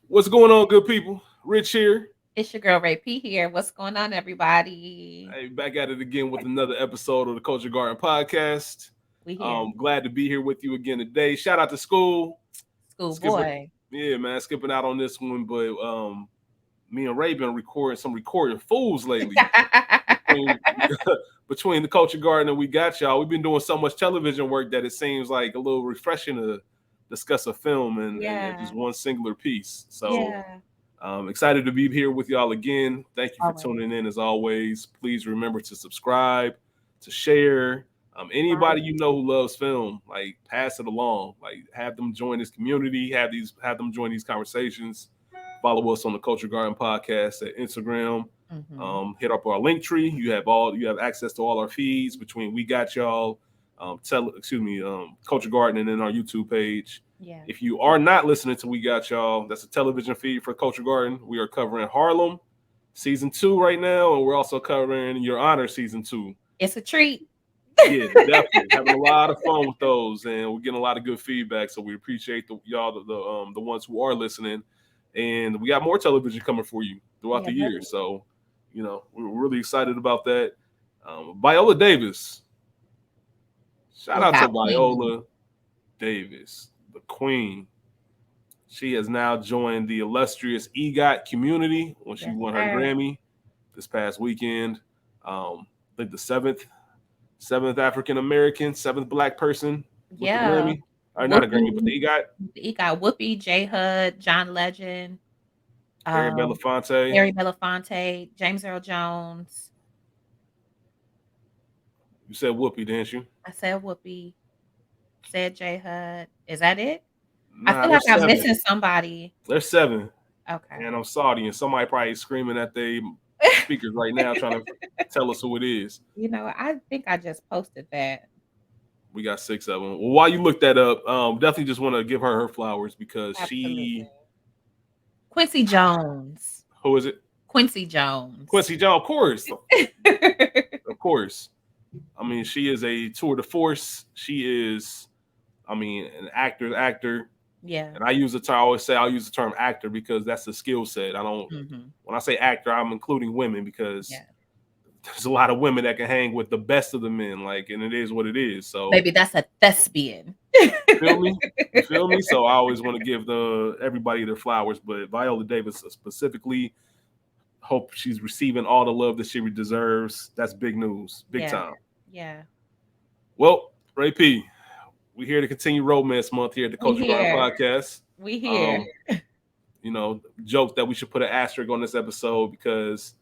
What's going on, good people? Rich here. It's your girl Ray P here. What's going on, everybody? Hey, back at it again with another episode of the Culture Garden podcast. We here. Glad to be here with you again today. Shout out to school. Skipping, Schoolboy. yeah, man, skipping out on this one, but me and Ray been recording some recording fools lately. Between, between the Culture Garden and we got y'all, we've been doing so much television work that it seems like a little refreshing to discuss a film and just Yeah. one singular piece. So Yeah. excited to be here with y'all again. Thank you for Always. tuning in as always. Please remember to subscribe, to share. Anybody Right. you know who loves film, like pass it along. Like have them join this community. Have them join these conversations. Follow us on the Culture Garden podcast at Instagram. Mm-hmm. Hit up our link tree. You have access to all our feeds between We Got Y'all, Culture Garden, and then our YouTube page. Yeah. If you are not listening to We Got Y'all, that's a television feed for Culture Garden. We are covering Harlem season 2 right now, and we're also covering Your Honor season 2. It's a treat. Yeah, definitely having a lot of fun with those, and we're getting a lot of good feedback. So we appreciate the ones who are listening, and we got more television coming for you throughout Yeah, the year. buddy. So we're really excited about that. Viola Davis, shout Look out to out, Queen. Viola Davis, the Queen. She has now joined the illustrious EGOT community when she Yes, won her sir. Grammy this past weekend. I think the seventh African American, seventh Black person with the Yeah. Grammy, or not a Grammy, but Whoopi. the EGOT. He got Whoopi, J Hud, John Legend, Harry um, Belafonte. Harry Belafonte, James Earl Jones. You said Whoopi, didn't you? I said Whoopi. Said J Hud. Is that it? I Nah, feel like there's I'm seven. missing somebody. There's seven, Okay. and I'm Saudi, and somebody probably screaming at the speakers right now, trying to tell us who it is. I think I just posted that. We got six of them. Well, while you look that up, definitely just want to give her flowers because Absolutely. she, Quincy Jones. who is it? Quincy Jones. Quincy Jones, of course. I mean, she is a tour de force. She is, I mean, an actor. Yeah. And I use the term. I always say I'll use the term actor because that's the skill set. I don't. Mhm. When I say actor, I'm including women because Yeah. there's a lot of women that can hang with the best of the men. Like, and it is what it is. So Maybe that's a thespian. you feel me? You feel me? So I always want to give the everybody their flowers, but Viola Davis specifically, hope she's receiving all the love that she deserves. That's big news, big Yeah. time. Yeah. Well, Ray P, we're here to continue Romance Month here at the We Culture Garden here. Podcast. We here. Um, joke that we should put an asterisk on this episode because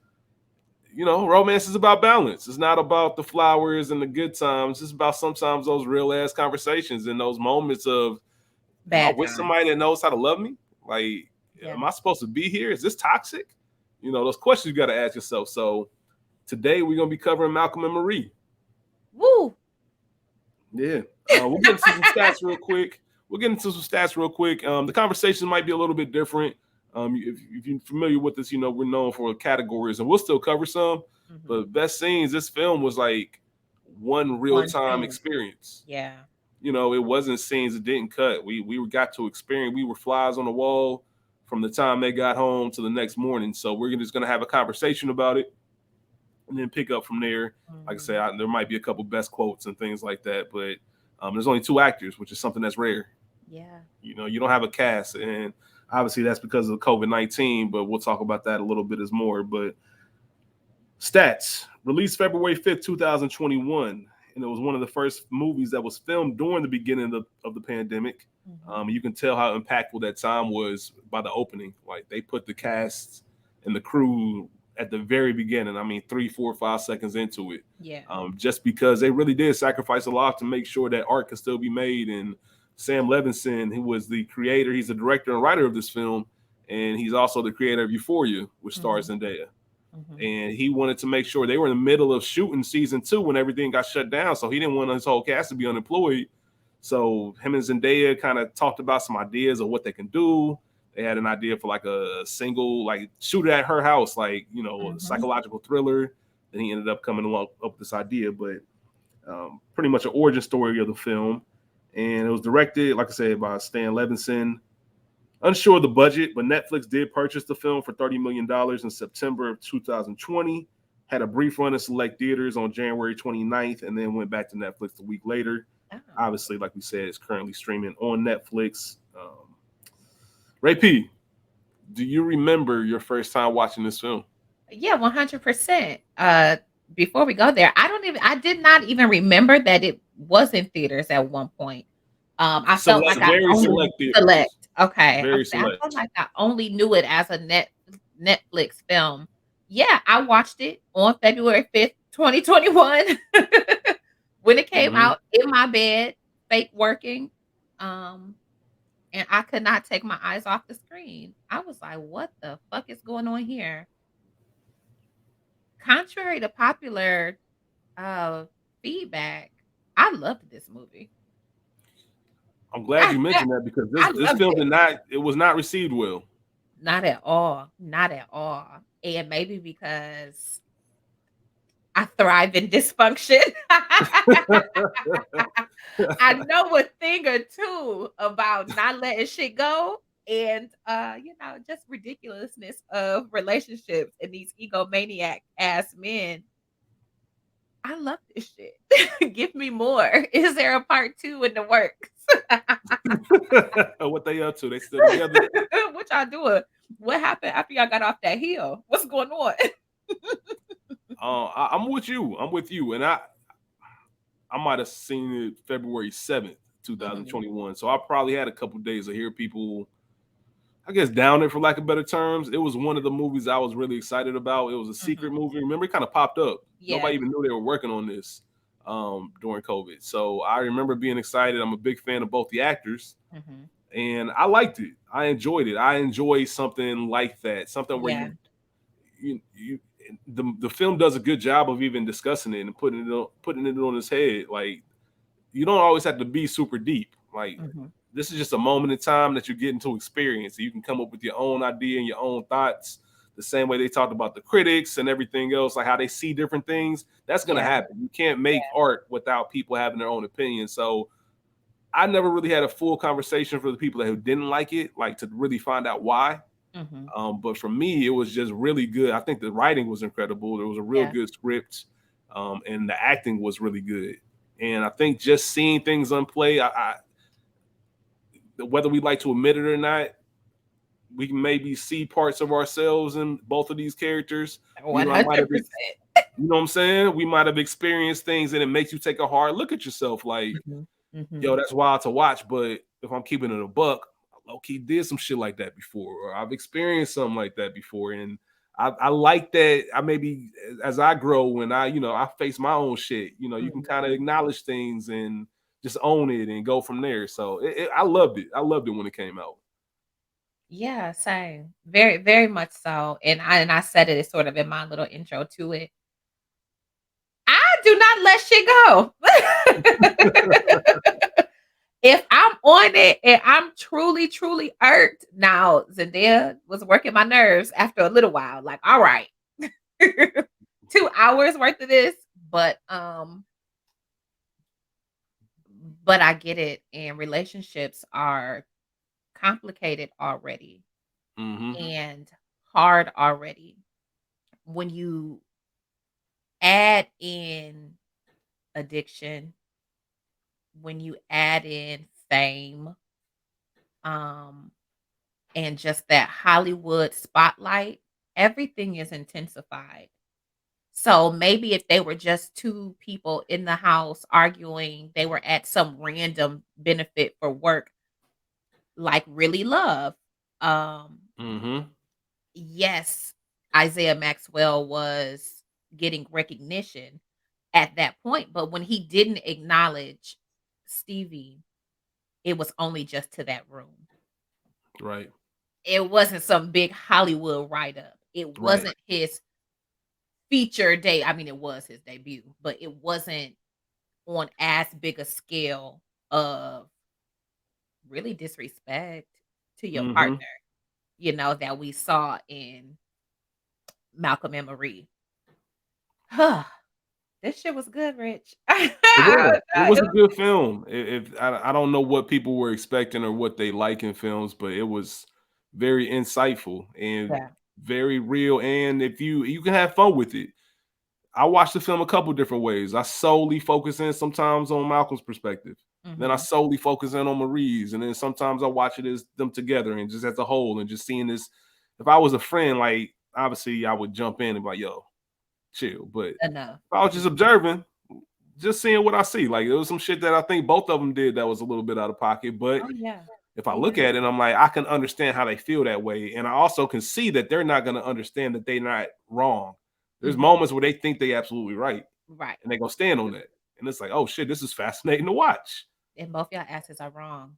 romance is about balance. It's not about the flowers and the good times. It's about sometimes those real ass conversations and those moments of, am I Bad with time. somebody that knows how to love me? Like, Yeah. am I supposed to be here? Is this toxic? Those questions you got to ask yourself. So today we're gonna be covering Malcolm and Marie. Woo. Yeah, we'll get into some stats real quick. The conversation might be a little bit different. If you're familiar with this, we're known for categories, and we'll still cover some. Mhm. But best scenes, this film was like one real One time scene. experience. Yeah. It wasn't scenes that didn't cut. We got to experience. We were flies on the wall from the time they got home to the next morning. So we're just gonna have a conversation about it, and then pick up from there. Like I Mhm. said, there might be a couple best quotes and things like that, but there's only two actors, which is something that's rare. Yeah. You don't have a cast, and obviously that's because of COVID-19. But we'll talk about that a little bit as more. But stats released February 5th, 2021, and it was one of the first movies that was filmed during the beginning of the pandemic. Mhm. You can tell how impactful that time was by the opening. Like they put the cast and the crew at the very beginning. I mean, 3, 4, 5 seconds into it, Yeah. just because they really did sacrifice a lot to make sure that art could still be made. And Sam Levinson, who was the creator, he's the director and writer of this film, and he's also the creator of Euphoria, which stars Mhm. Zendaya. Mhm. And he wanted to make sure they were in the middle of shooting season 2 when everything got shut down. So he didn't want his whole cast to be unemployed. So him and Zendaya kind of talked about some ideas of what they can do. They had an idea for like a single, like shoot it at her house, like a Mhm. psychological thriller. Then he ended up coming along up with this idea, but pretty much an origin story of the film. And it was directed, like I said, by Stan Levinson. Unsure of the budget, but Netflix did purchase the film for $30 million in September of 2020. Had a brief run in select theaters on January 29th, and then went back to Netflix a week later. Oh. Obviously, like we said, it's currently streaming on Netflix. Ray P, do you remember your first time watching this film? Yeah, 100%. Before we go there, I did not even remember that it was in theaters at one point. I felt like Select, I very only select select. theaters. Okay. I Very say I felt select. like I only knew it as a Netflix film. Yeah, I watched it on February 5th, 2021 when it came Hmm. out in my bed, fake working. Um, and I could not take my eyes off the screen. I was like, what the fuck is going on here? Contrary to popular uh feedback, I loved this movie. I'm glad you I mentioned that because this loved film it. was not received well. Not at all. Not at all. And maybe because I thrive in dysfunction. I know a thing or two about not letting shit go and just ridiculousness of relationships and these egomaniac ass men. I love this shit. Give me more. Is there a part 2 in the works? What they up to? They still together? What y'all doing? What happened after y'all got off that hill? What's going on? I'm with you. I'm with you. And I might have seen it February 7th, Mhm, 2021. So I probably had a couple days to hear people, I guess, down it for lack of better terms. It was one of the movies I was really excited about. It was a secret mhm. movie. Remember, it kind of popped up. Yeah. Nobody even knew they were working on this during COVID. So I remember being excited. I'm a big fan of both the actors, Mhm. and I liked it. I enjoyed it. I enjoy something like that, something where Yeah. you the film does a good job of even discussing it and putting it on his head. Like, you don't always have to be super deep. Like, Mhm. this is just a moment in time that you're getting to experience. You can come up with your own idea and your own thoughts. The same way they talked about the critics and everything else, like how they see different things. That's gonna Yeah. happen. You can't Yeah. make art without people having their own opinion. So I never really had a full conversation for the people that who didn't like it, like to really find out why. Mhm. But for me, it was just really good. I think the writing was incredible. There was a real Yeah. good script, and the acting was really good. And I think just seeing things unplay, whether we like to admit it or not, we can maybe see parts of ourselves in both of these characters. I might have, 100%. what I'm saying? We might have experienced things, and it makes you take a hard look at yourself. Like, Mhm. Mhm. yo, that's wild to watch. But if I'm keeping it a buck, I low key did some shit like that before, or I've experienced something like that before. And I like that. I maybe as I grow and I face my own shit, you can kind of Mhm. acknowledge things and just own it and go from there. So I loved it. I loved it when it came out. Yeah, same. Very, very much so. And I said it sort of in my little intro to it. I do not let shit go. If I'm on it and I'm truly, truly irked, now Zendaya was working my nerves after a little while. Like, all right, 2 hours worth of this, but I get it. And relationships are complicated already Mm-hmm. and hard already. When you add in addiction, when you add in fame, um, and just that Hollywood spotlight, everything is intensified. So maybe if they were just two people in the house arguing, they were at some random benefit for work, like really love. Um, Mm-hmm. yes, Isaiah Maxwell was getting recognition at that point, but when he didn't acknowledge Stevie, it was only just to that room. Right. It wasn't some big Hollywood write up. It Right. wasn't his feature day. I mean, it was his debut, but it wasn't on as big a scale of really disrespect to your Mm-hmm. partner, that we saw in Malcolm and Marie. This shit was good, Rich. It was. It was It a good film. If I don't know what people were expecting or what they like in films, but it was very insightful and yeah. very real. And if you can have fun with it. I watched the film a couple different ways. I solely focus in sometimes on Malcolm's perspective. Then I Mhm. solely focus in on Marie's, and then sometimes I watch it as them together and just as a whole, and just seeing this. If I was a friend, like obviously I would jump in and be like, "Yo, chill." But if Enough. I was just Mhm. observing, just seeing what I see, like it was some shit that I think both of them did that was a little bit out of pocket. But Oh, yeah. if I Oh, look yeah. at it, I'm like, I can understand how they feel that way, and I also can see that they're not going to understand that they're not wrong. There's Mhm. moments where they think they absolutely right Right. and they gonna stand on that. And it's like, oh shit, this is fascinating to watch. And both y'all asses are wrong.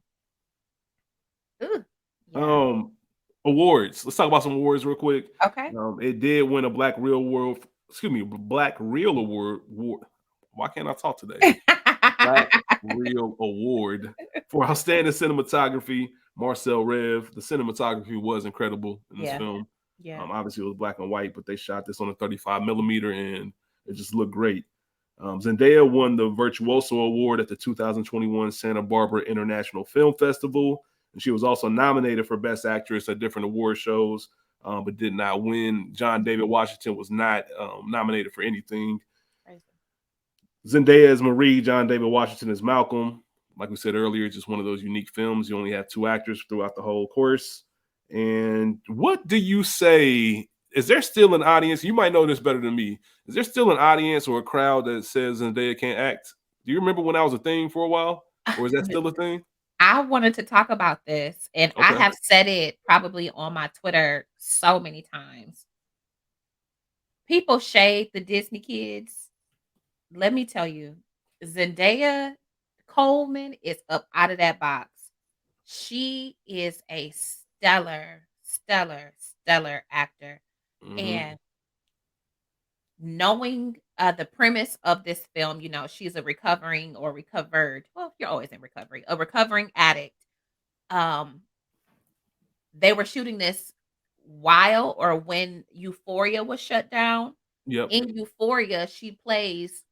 Ooh. Yeah. Um, Awards. Let's talk about some awards real quick. Okay. It did win a Black Real World, excuse me, Black Real Award. Why can't I talk today? Black Real Award for outstanding cinematography. Marcel Rev. The cinematography was incredible in this Yeah. film. Yeah. Obviously, it was black and white, but they shot this on a 35 millimeter, and it just looked great. Zendaya won the Virtuoso Award at the 2021 Santa Barbara International Film Festival, and she was also nominated for Best Actress at different award shows, but did not win. John David Washington was not nominated for anything. Crazy. Zendaya is Marie, John David Washington is Malcolm. Like we said earlier, it's just one of those unique films. You only have two actors throughout the whole course. And what do you say? Is there still an audience? You might know this better than me. Is there still an audience or a crowd that says Zendaya can't act? Do you remember when that was a thing for a while? Or is that still a thing? I wanted to talk about this, and I Okay. have said it probably on my Twitter so many times. People shade the Disney kids. Let me tell you, Zendaya Coleman is up out of that box. She is a stellar, stellar, stellar actor. Mm-hmm. And knowing the premise of this film, she's a recovering or recovered, well, you're always in recovery, a recovering addict. Um, they were shooting this while or when Euphoria was shut down. Yep. In Euphoria, she plays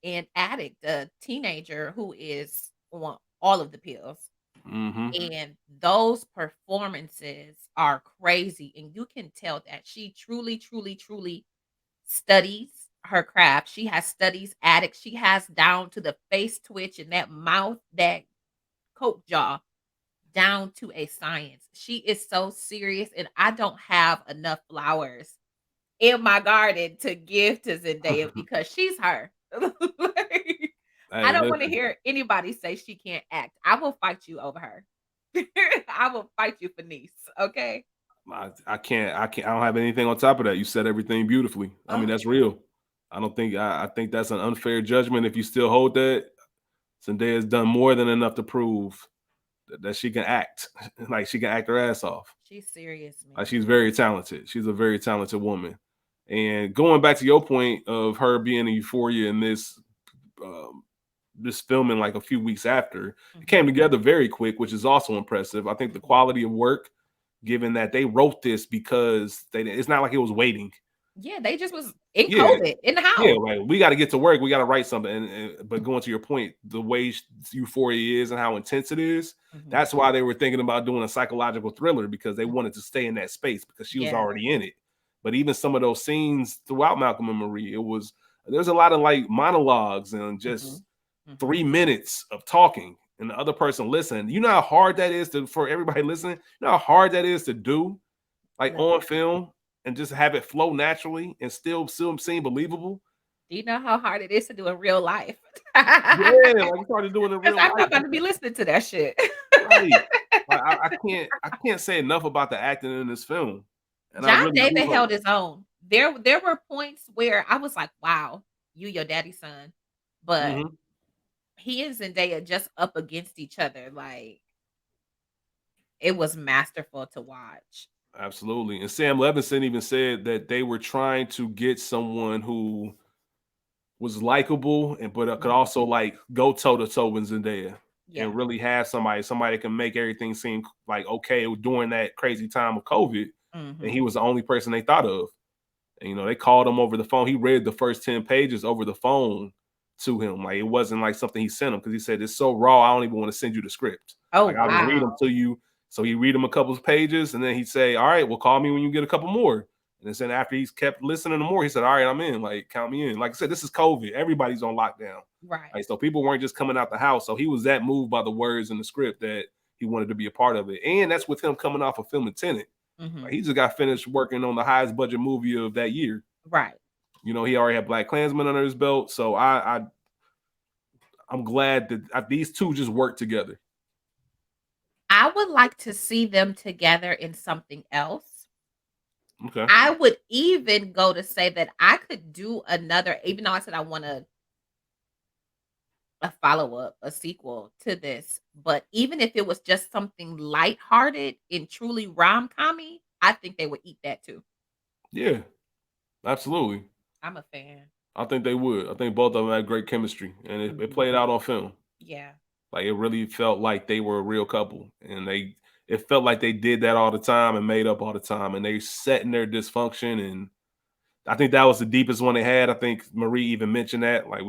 an addict, a teenager who is on all of the pills. Mm-hmm. And those performances are crazy. And you can tell that she truly, truly, truly studies her craft. She has studies addicts. She has down to the face twitch and that mouth, that coke jaw, down to a science. She is so serious, and I don't have enough flowers in my garden to give to Zendaya because she's her. Like, I Hey, don't want to listen. hear anybody say she can't act. I will fight you over her. I will fight you for niece. Okay. I don't have anything on top of that. You said everything beautifully. I mean, Oh, that's real. I think that's an unfair judgment if you still hold that. Zendaya's done more than enough to prove that she can act. Like she can act her ass off. she's serious, Like man. she's very talented. She's a very talented woman. And going back to your point of her being in Euphoria and um, this filming like a few weeks after, it Mhm. came together very quick, which is also impressive. I think the quality of work, given that they wrote this because it's not like it was waiting. Yeah, they just was in Yeah, COVID in the yeah, house. like we got to get to work. We got to write something. But going to your point, the way Euphoria is and how intense it is, Mhm. that's why they were thinking about doing a psychological thriller because they wanted to stay in that space because she was Yeah. already in it. But even some of those scenes throughout Malcolm and Marie, there's a lot of like monologues and just Mhm. Mhm. 3 minutes of talking and the other person listening. You know how hard that is for everybody listening. You know how hard that is to do, like Listen, on film and just have it flow naturally and still seem believable. do you know how hard it is to do in real life? Yeah, like you started doing in 'Cause real I'm not life, about to be listening to that shit. right? Like I can't say enough about the acting in this film, and I John really do David hope. held his own. There were points where I was like, "Wow, you your daddy's son," but Mhm. he and Zendaya just up against each other, like, it was masterful to watch. Absolutely. And Sam Levinson even said that they were trying to get someone who was likable and but could Mhm. also like go toe to toe with Zendaya Yeah. and really have somebody that can make everything seem like okay during that crazy time of COVID. And Mhm. he was the only person they thought of. And they called him over the phone. He read the first 10 pages over the phone to him. Like, it wasn't like something he sent him, because he said it's so raw, I don't even want to send you the script. Oh, Like, I'll just read them wow. to you. So he read him a couple of pages, and then he'd say, all right, well, call me when you get a couple more. And then after he's kept listening to more, he said, all right, I'm in. Like, count me in. Like I said, this is COVID. Everybody's on lockdown. Right. Like, so people weren't just coming out the house. So he was that moved by the words in the script that he wanted to be a part of it. And that's with him coming off of filming Tenet. Mhm. Like, he just got finished working on the highest budget movie of that year. Right. He already had Black Klansman under his belt. So I'm glad that these two just work together. I would like to see them together in something else. Okay. I would even go to say that I could do another, even though I said I want a follow-up, a sequel to this, but even if it was just something lighthearted and truly rom-commy, I think they would eat that too. Yeah, absolutely. I'm a fan. I think they would. I think both of them had great chemistry, and it Mhm. played out on film. Yeah. Like, it really felt like they were a real couple, and it felt like they did that all the time and made up all the time, and they sat in their dysfunction. And I think that was the deepest one they had. I think Marie even mentioned that, like,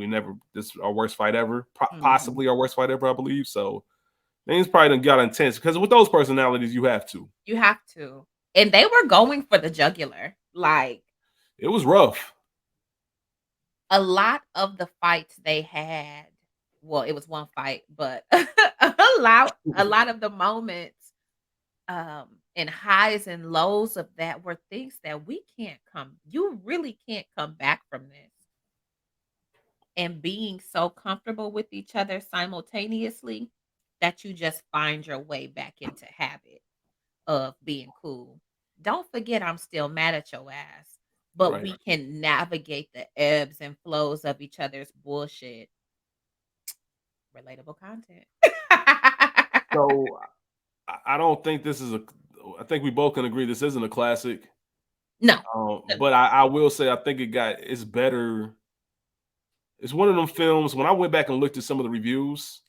this is our worst fight ever, Mhm. possibly our worst fight ever, I believe. So things probably done got intense, because with those personalities, you have to. You have to. And they were going for the jugular. Like, It was rough. a lot of the fights they had, well, it was one fight, but a lot of the moments, and highs and lows of that were things that you really can't come back from this. And being so comfortable with each other simultaneously that you just find your way back into habit of being cool. Don't forget I'm still mad at your ass, but Right. we can navigate the ebbs and flows of each other's bullshit. Relatable content. So I don't think this is I think we both can agree this isn't a classic. No. But I will say, I think it's better. It's one of them films. When I went back and looked at some of the reviews,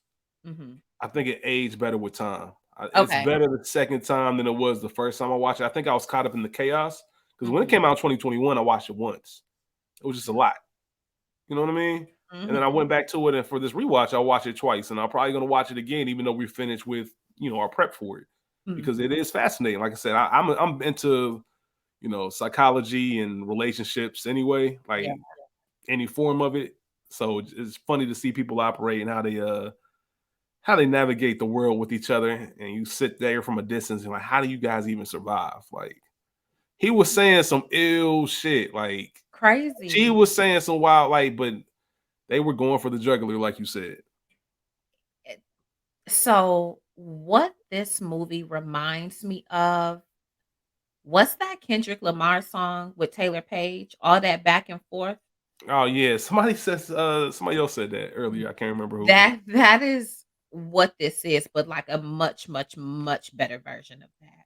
Mhm. I think it aged better with time. It's Okay. better the second time than it was the first time I watched it. I think I was caught up in the chaos, because when it Mhm. came out in 2021, I watched it once. It was just a lot. You know what I mean? And then I Mhm. went back to it, and for this rewatch, I watched it twice, and I'm probably going to watch it again, even though we're finished with our prep for it, because it Mhm. is fascinating. Like I said, I'm into psychology and relationships anyway, like Yeah. any form of it. So it's funny to see people operate and how they navigate the world with each other. And you sit there from a distance and like, how do you guys even survive? Like, he was saying some ill shit. Like, she Crazy. was saying some wild, like, but they were going for the jugular, like you said. Eh, So, what this movie reminds me of, what's that Kendrick Lamar song with Taylor Page? All that back and forth? Oh yeah, somebody else said that earlier. I can't remember who. That is what this is, but like a much, much, much better version of that.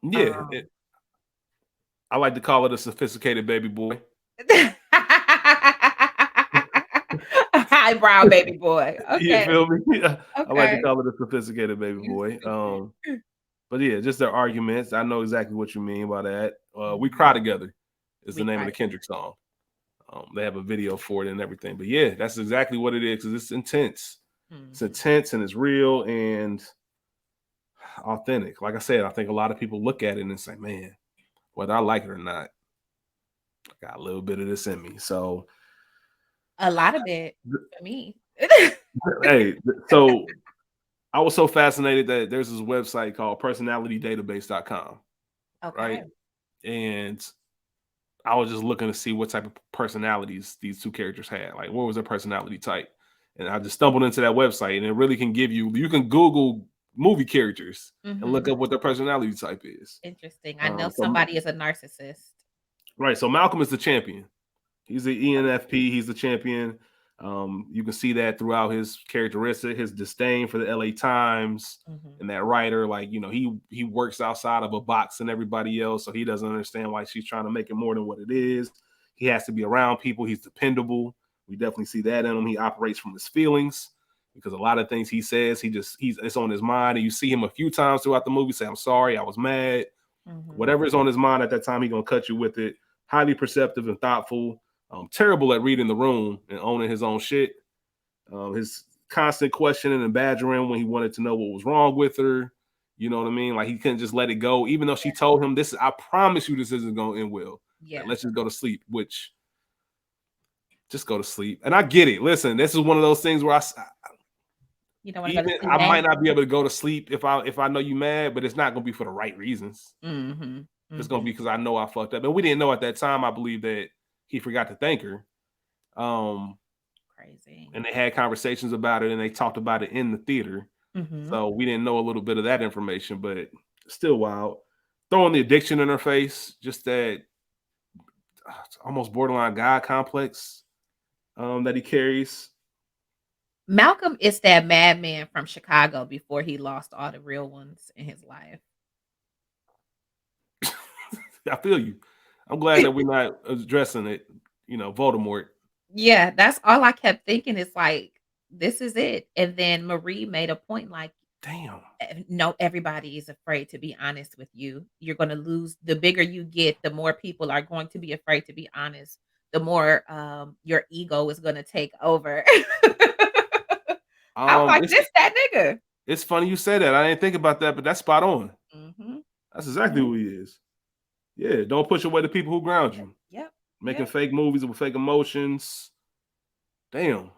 Yeah, I like to call it a sophisticated baby boy. Highbrow baby boy. You Okay. feel me? Yeah, I like to Okay. call it a sophisticated baby You boy. stupid. But yeah, just their arguments. I know exactly what you mean by that. We Mhm. Cry Together is the We name of cried the together. Kendrick song. They have a video for it and everything. But yeah, that's exactly what it is, because it's intense. It's Mhm. intense and it's real and authentic. Like I said, I think a lot of people look at it and say, man, whether I like it or not, I got a little bit of this in me. So, A lot of it for me. hey, so I was so fascinated that there's this website called personalitydatabase.com, right? Okay. And I was just looking to see what type of personalities these two characters had. Like, what was their personality type? And I just stumbled into that website, and it really can give you can Google movie characters and look Mhm. up what their personality type is. Interesting. I know So somebody is a narcissist. right, so Malcolm is the champion. He's the ENFP. He's the champion. You can see that throughout his characteristic, his disdain for the LA Times Mhm. and that writer. Like, he works outside of a box and everybody else, so he doesn't understand why she's trying to make it more than what it is. He has to be around people. He's dependable. We definitely see that in him. He operates from his feelings, because a lot of things he says, it's on his mind. And you see him a few times throughout the movie say, "I'm sorry, I was mad." Mhm. Whatever is on his mind at that time, he's gonna cut you with it. highly perceptive and thoughtful. Terrible at reading the room and owning his own shit. His constant questioning and badgering when he wanted to know what was wrong with her. You know what I mean? Like he couldn't just let it go, even though she told him, "This, I promise you, this isn't going to end well. Yeah. Like, let's just go to sleep." Which, just go to sleep. And I get it. Listen, this is one of those things where You don't want to go to sleep. I might not be able to go to sleep if I know you mad, but it's not going to be for the right reasons. Mm-hmm. It's going to be because I know I fucked up, and we didn't know at that time. I believe that he forgot to thank her. Crazy. And they had conversations about it, and they talked about it in the theater. Mm-hmm. So we didn't know a little bit of that information, but still wild. Throwing the addiction in her face, just that almost borderline God complex that he carries. Malcolm is that madman from Chicago before he lost all the real ones in his life. I feel you. I'm glad that we're not addressing it. You know, Voldemort. Yeah, that's all I kept thinking. Is like, this is it. And then Marie made a point like, damn, no, everybody is afraid to be honest with you. You're going to lose. The bigger you get, the more people are going to be afraid to be honest. The more your ego is going to take over. I'm like, this that nigga. It's funny you say that. I didn't think about that, but that's spot on. Mm-hmm. That's exactly who he is. Yeah, don't push away the people who ground you. Yep. Making fake movies with fake emotions. Damn.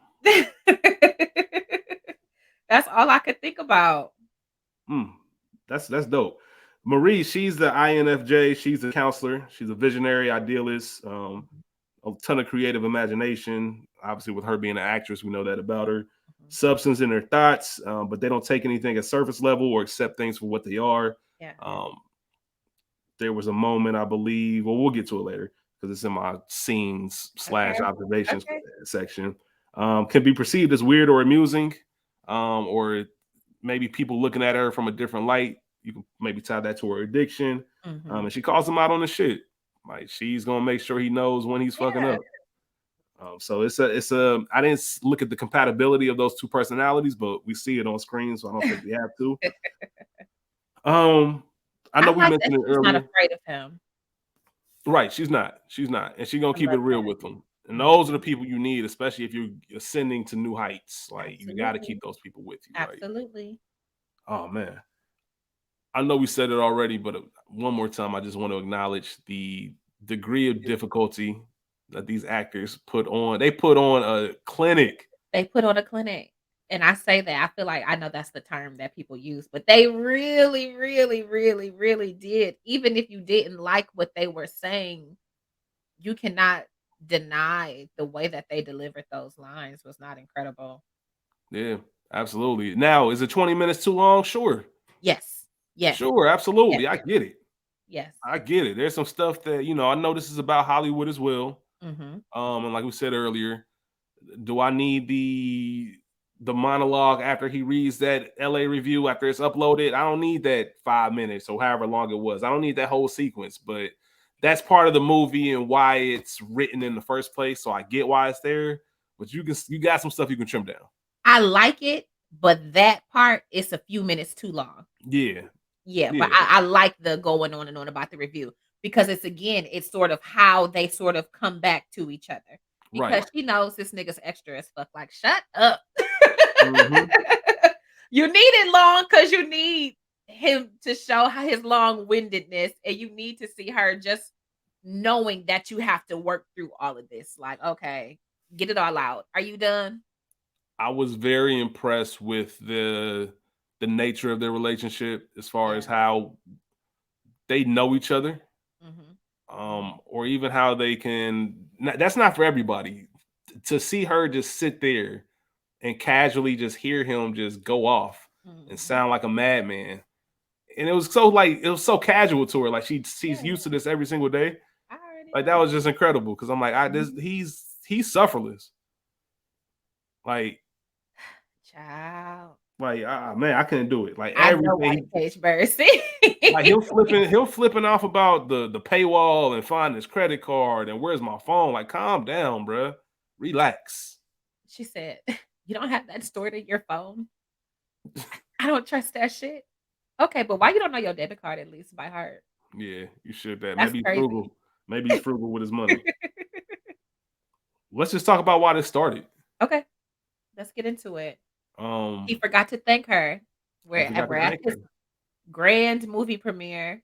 That's all I could think about. That's dope. Marie, she's the INFJ. She's a counselor. She's a visionary idealist. A ton of creative imagination. Obviously, with her being an actress, we know that about her. Substance in her thoughts, but they don't take anything at surface level or accept things for what they are. Yeah. There was a moment, I believe, well, we'll get to it later because it's in my scenes / observations section. Can be perceived as weird or amusing, or maybe people looking at her from a different light. You can maybe tie that to her addiction. And she calls him out on the shit. Like she's gonna make sure he knows when he's fucking up. So it's a. I didn't look at the compatibility of those two personalities, but we see it on screen, so I don't think we have to. I know we mentioned it earlier. She's not afraid of him. Right, she's not, and she's gonna keep it real with them. And those are the people you need, especially if you're ascending to new heights. Like you got to keep those people with you. Absolutely. Like, oh man, I know we said it already, but one more time, I just want to acknowledge the degree of difficulty that these actors put on. They put on a clinic. They put on a clinic. And I say that, I feel like I know that's the term that people use, but they really, really, really, really did. Even if you didn't like what they were saying, you cannot deny the way that they delivered those lines was not incredible. Yeah, absolutely. Now, is it 20 minutes too long? Sure. Yes. Yes. Sure, absolutely. Yes. I get it. Yes. I get it. There's some stuff that, I know this is about Hollywood as well. And like we said earlier, do I need the monologue after he reads that LA review after it's uploaded? I don't need that 5 minutes or however long it was. I don't need that whole sequence, but that's part of the movie and why it's written in the first place. So I get why it's there, but you got some stuff you can trim down. I like it, but that part is a few minutes too long. Yeah. But I like the going on and on about the review because it's sort of how they sort of come back to each other. Because she knows this nigga's extra as fuck. Like, shut up. You need it long because you need him to show his long-windedness, and you need to see her just knowing that you have to work through all of this. Like, okay, get it all out. Are you done? I was very impressed with the nature of their relationship as far as how they know each other. Or even how they can. That's not for everybody. To see her just sit there and casually just hear him just go off and sound like a madman, and it was so casual to her, like she's used to this every single day. Like that was just incredible because I'm like, he's sufferless. Like, child. Like, man, I couldn't do it. Like I everything. Page Mercy. Like he'll flipping off about the paywall and find his credit card and where's my phone. Like, calm down, bro. Relax. She said, "You don't have that stored in your phone." I don't trust that shit. Okay, but why you don't know your debit card at least by heart? Yeah, you should. That That's maybe crazy. Google. Maybe he's frugal with his money. Let's just talk about why this started. Okay, let's get into it. He Um, forgot to thank her. he We're forgot to at thank his her. grand movie premiere,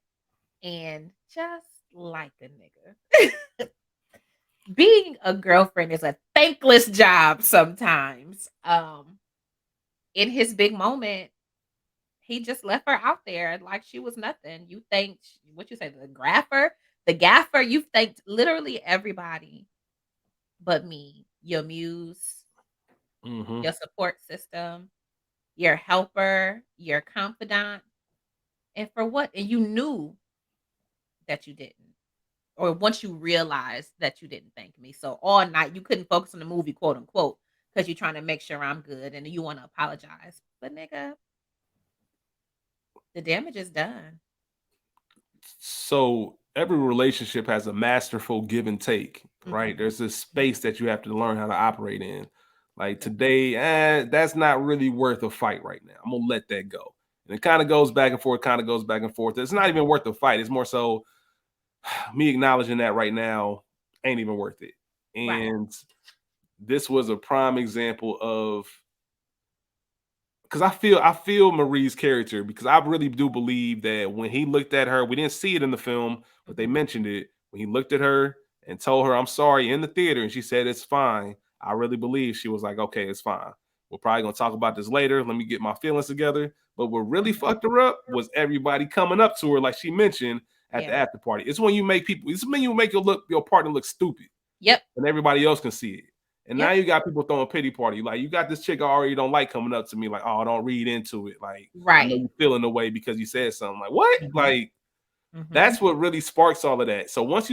and just like a nigga, being a girlfriend is a thankless job sometimes. In his big moment, he just left her out there like she was nothing. You thanked what you say, the gaffer. You thanked literally everybody but me, your muse, Mm-hmm. your support system, your helper, your confidant, and for what? And you knew that you didn't, or once you realized that you didn't thank me. So all night you couldn't focus on the movie, quote unquote, because you're trying to make sure I'm good and you want to apologize. But nigga, the damage is done. So every relationship has a masterful give and take, right? Mhm. There's this space that you have to learn how to operate in. Like Yeah. today, that's not really worth a fight right now. I'm gonna let that go. And it kind of goes back and forth, kind of goes back and forth. It's not even worth the fight. It's more so me acknowledging that right now ain't even worth it. Right. And this was a prime example of because I feel Marie's character because I really do believe that when he looked at her, we didn't see it in the film, but they Mhm. mentioned it when he looked at her and told her I'm sorry in the theater, and she said it's fine. I really believe she was like, okay, it's fine. We're probably gonna talk about this later. Let me get my feelings together. But what really Mhm. fucked her up was everybody coming up to her, like she mentioned at the Yeah. after party. It's when you make people. It's when you make your partner look stupid, Yep. and everybody else can see it. And now Yep. you got people throwing pity party. Like you got this chick I already don't like coming up to me like, oh, don't read into it. Like I know Right. you feeling the way because you said something. Like what? Mhm. Like Mhm. that's what really sparks all of that. So once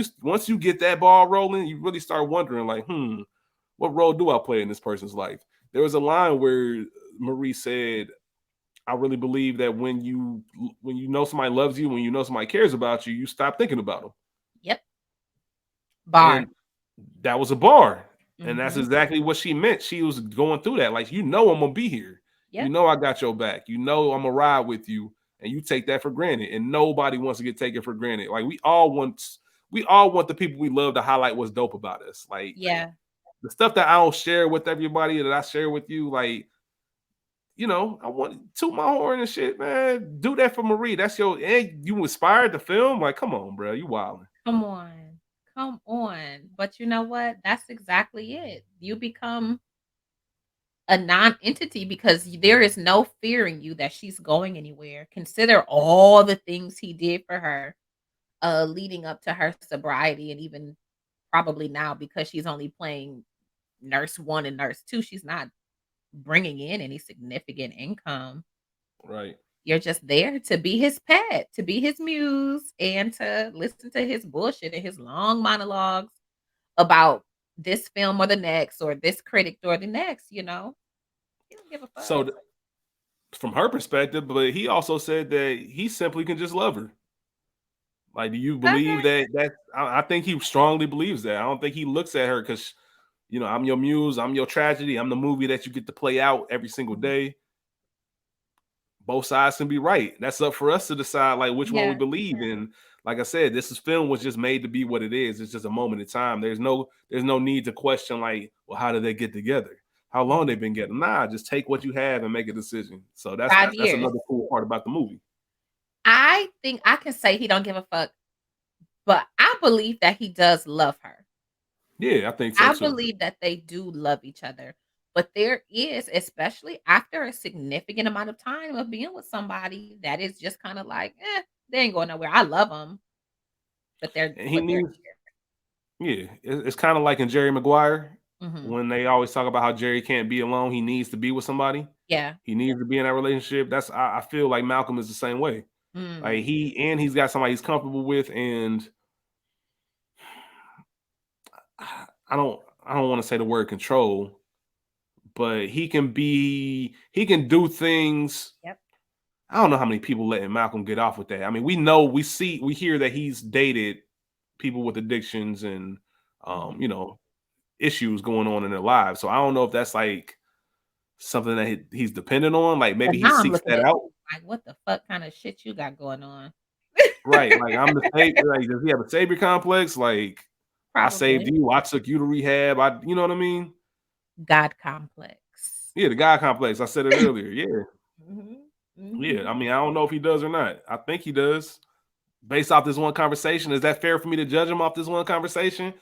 you get that ball rolling, you really start wondering like, what role do I play in this person's life? There was a line where Marie said, I really believe that when you know somebody loves you, when you know somebody cares about you, you stop thinking about them. Yep. Bar. And that was a bar. And that's Mhm. exactly what she meant. She was going through that. Like, I'm gonna be here. You Yep. know I got your back. You know I'm gonna ride with you. And you take that for granted. And nobody wants to get taken for granted. Like we all want the people we love to highlight what's dope about us. Like Yeah. the stuff that I don't share with everybody that I share with you, like, I want to toot my horn and shit, man. Do that for Marie. That's and you inspired the film. Like, come on, bro. You wilding. Come on. Come on. But you know what? That's exactly it. You become a non-entity because there is no fearing you that she's going anywhere. Consider all the things he did for her, leading up to her sobriety, and even probably now because she's only playing nurse 1 and nurse 2, she's not bringing in any significant income. Right. You're just there to be his pet, to be his muse, and to listen to his bullshit and his long monologues about this film or the next, or this critic or the next, you know? He don't give a fuck. So from her perspective, but he also said that he simply can just love her. Like, do you believe Okay. that? I think he strongly believes that. I don't think he looks at her because I'm your muse, I'm your tragedy, I'm the movie that you get to play out every single Mhm. day. Both sides can be right. That's up for us to decide, like which one we Yeah. believe in. Like I said, this film was just made to be what it is. It's just a moment in time. There's no need to question like, well, how did they get together? How long Mhm. they've been getting? Nah, just take what you have and make a decision. So that's 5 that's years. another cool part about the movie. I think I can say he don't give a fuck, but I believe that he does love her. Yeah, I think so I too. believe that they do love each other, but there is, especially after a significant amount of time of being with somebody that is just kinda like, they ain't going nowhere. I love them, but they're And he but they're needs, yeah, it's kind of like in Jerry Maguire Mhm. when they always talk about how Jerry can't be alone. He needs to be with somebody. Yeah. He needs to be in that relationship. I feel like Malcolm is the same way. Like Mm. he's got somebody he's comfortable with, and I don't want to say the word control, but he can do things. Yep. I don't know how many people letting Malcolm get off with that. I mean, we hear that he's dated people with addictions and Mhm. issues going on in their lives. So I don't know if that's like something that he's dependent on. Like But maybe he now I'm seeks looking that at out. you like, what the fuck kinda shit you got going on? Right. Like I'm the savior. Like, does he have a savior complex? Like I saved Probably. you. I took you to rehab. You know what I mean? God complex. Yeah, the God complex. I said it earlier. Yeah. Mhm. Yeah. I Mhm. mean, I don't know if he does or not. I think he does. Based off this one conversation, is that fair for me to judge him off this one conversation?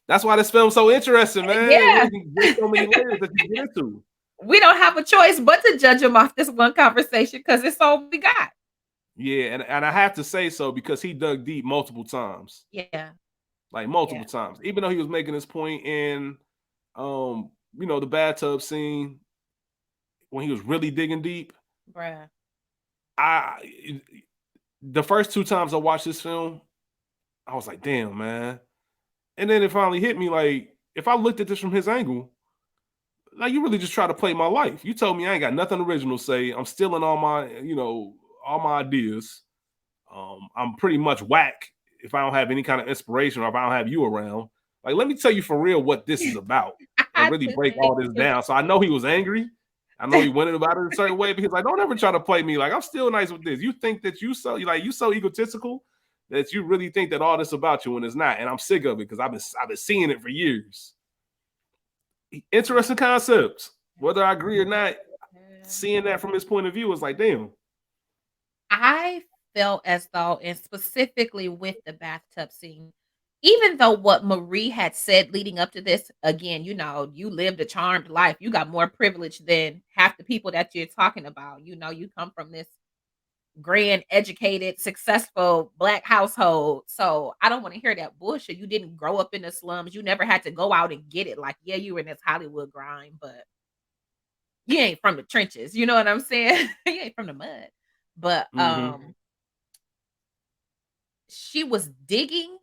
That's why this film's so interesting, man. It Yeah. really there's so many layers that you get into. We don't have a choice but to judge him off this one conversation because it's all we got. Yeah, and I have to say so because he dug deep multiple times. Yeah. Like Yeah. multiple times. Even though he was making this point in the bathtub scene when he was really digging deep. Bruh. I the first two times I watched this film, I was like, damn, man. And then it finally hit me like, if I looked at this from his angle, like you really just try to play my life. You told me I ain't got nothing original to say. I'm stealing all my ideas. I'm pretty much whack if I don't have any kind of inspiration or if I don't have you around. Like, let me tell you for real what this is about and I really just break think all this it down. So I know he was angry. I know he went about it a certain way, but he's like, don't ever try to play me. Like, I'm still nice with this. You think that you so egotistical that you really think that all this about you when it's not. And I'm sick of it because I've been seeing it for years. Interesting concepts. Whether I agree or not, seeing that from his point of view is like, damn. I felt as though, and specifically with the bathtub scene, even though what Marie had said leading up to this, again, you lived a charmed life. You got more privilege than half the people that you're talking about. You come from this grand, educated, successful black household. So I don't want to hear that bullshit. You didn't grow up in the slums. You never had to go out and get it. Like, yeah, you were in this Hollywood grind, but you ain't from the trenches. You know what I'm saying? You ain't from the mud. But Mm-hmm. she was digging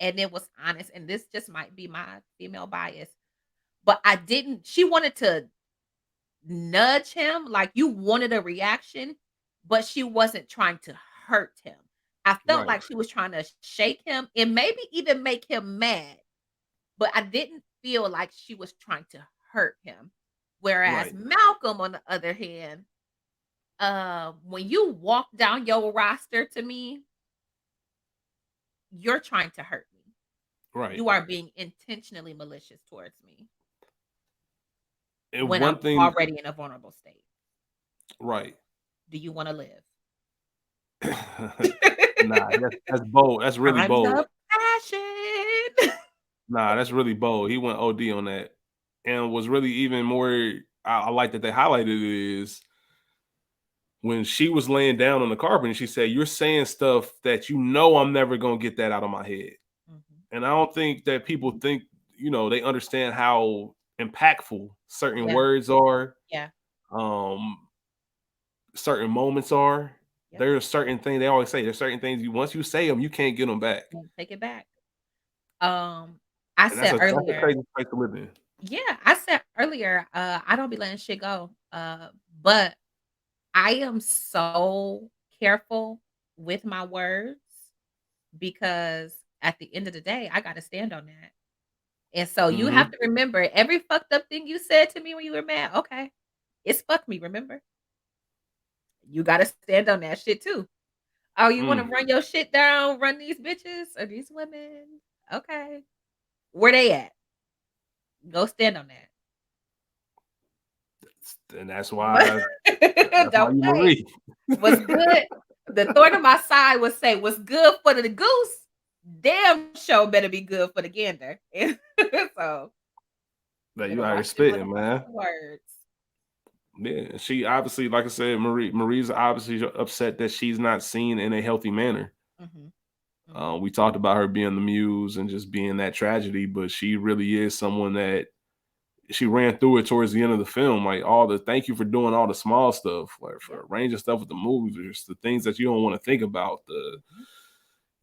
and it was honest. And this just might be my female bias. But she wanted to nudge him, like you wanted a reaction, but she wasn't trying to hurt him. I felt Right. like she was trying to shake him and maybe even make him mad, but I didn't feel like she was trying to hurt him. Whereas Right. Malcolm, on the other hand, when you walk down your roster to me, you're trying to hurt me. Right. You are being intentionally malicious towards me And when I'm one thing, already in a vulnerable state. right. Do you want to live? Nah, that's bold. That's really Times bold. of passion. Nah, that's really bold. He went OD on that. And was really even more I like that they highlighted it is when she was laying down on the carpet and she said, you're saying stuff that I'm never gonna get that out of my head. Mhm. And I don't think that people think, they understand how impactful certain Yeah, words are, yeah, um, certain moments are. yep. There's certain things they always say. There's certain things once you say them, you can't get them back. Can't take it back. I And that's said a earlier, crazy place to live in. yeah, I said earlier, I don't be letting shit go. But I am so careful with my words because at the end of the day, I gotta stand on that. And so you have Mm-hmm. to remember every fucked up thing you said to me when you were mad. Okay, it's fuck me. Remember, you gotta stand on that shit too. Oh, you want to Mm. run your shit down, run these bitches or these women? Okay. Where they at? Go stand on that. And that's why Don't you play. Marie. What's good? The thorn on my side would say, what's good for the goose, damn show better be good for the gander. So That you better out here watch your spitting, man. motherfucking words. Yeah, she obviously, like I said, Marie's obviously upset that she's not seen in a healthy manner. Mhm. Mhm. We talked about her being the muse and just being that tragedy, but she really is someone that she ran through it towards the end of the film. Like thank you for doing all the small stuff, like for Yep. arranging stuff with the movies, just the things that you don't want to think about.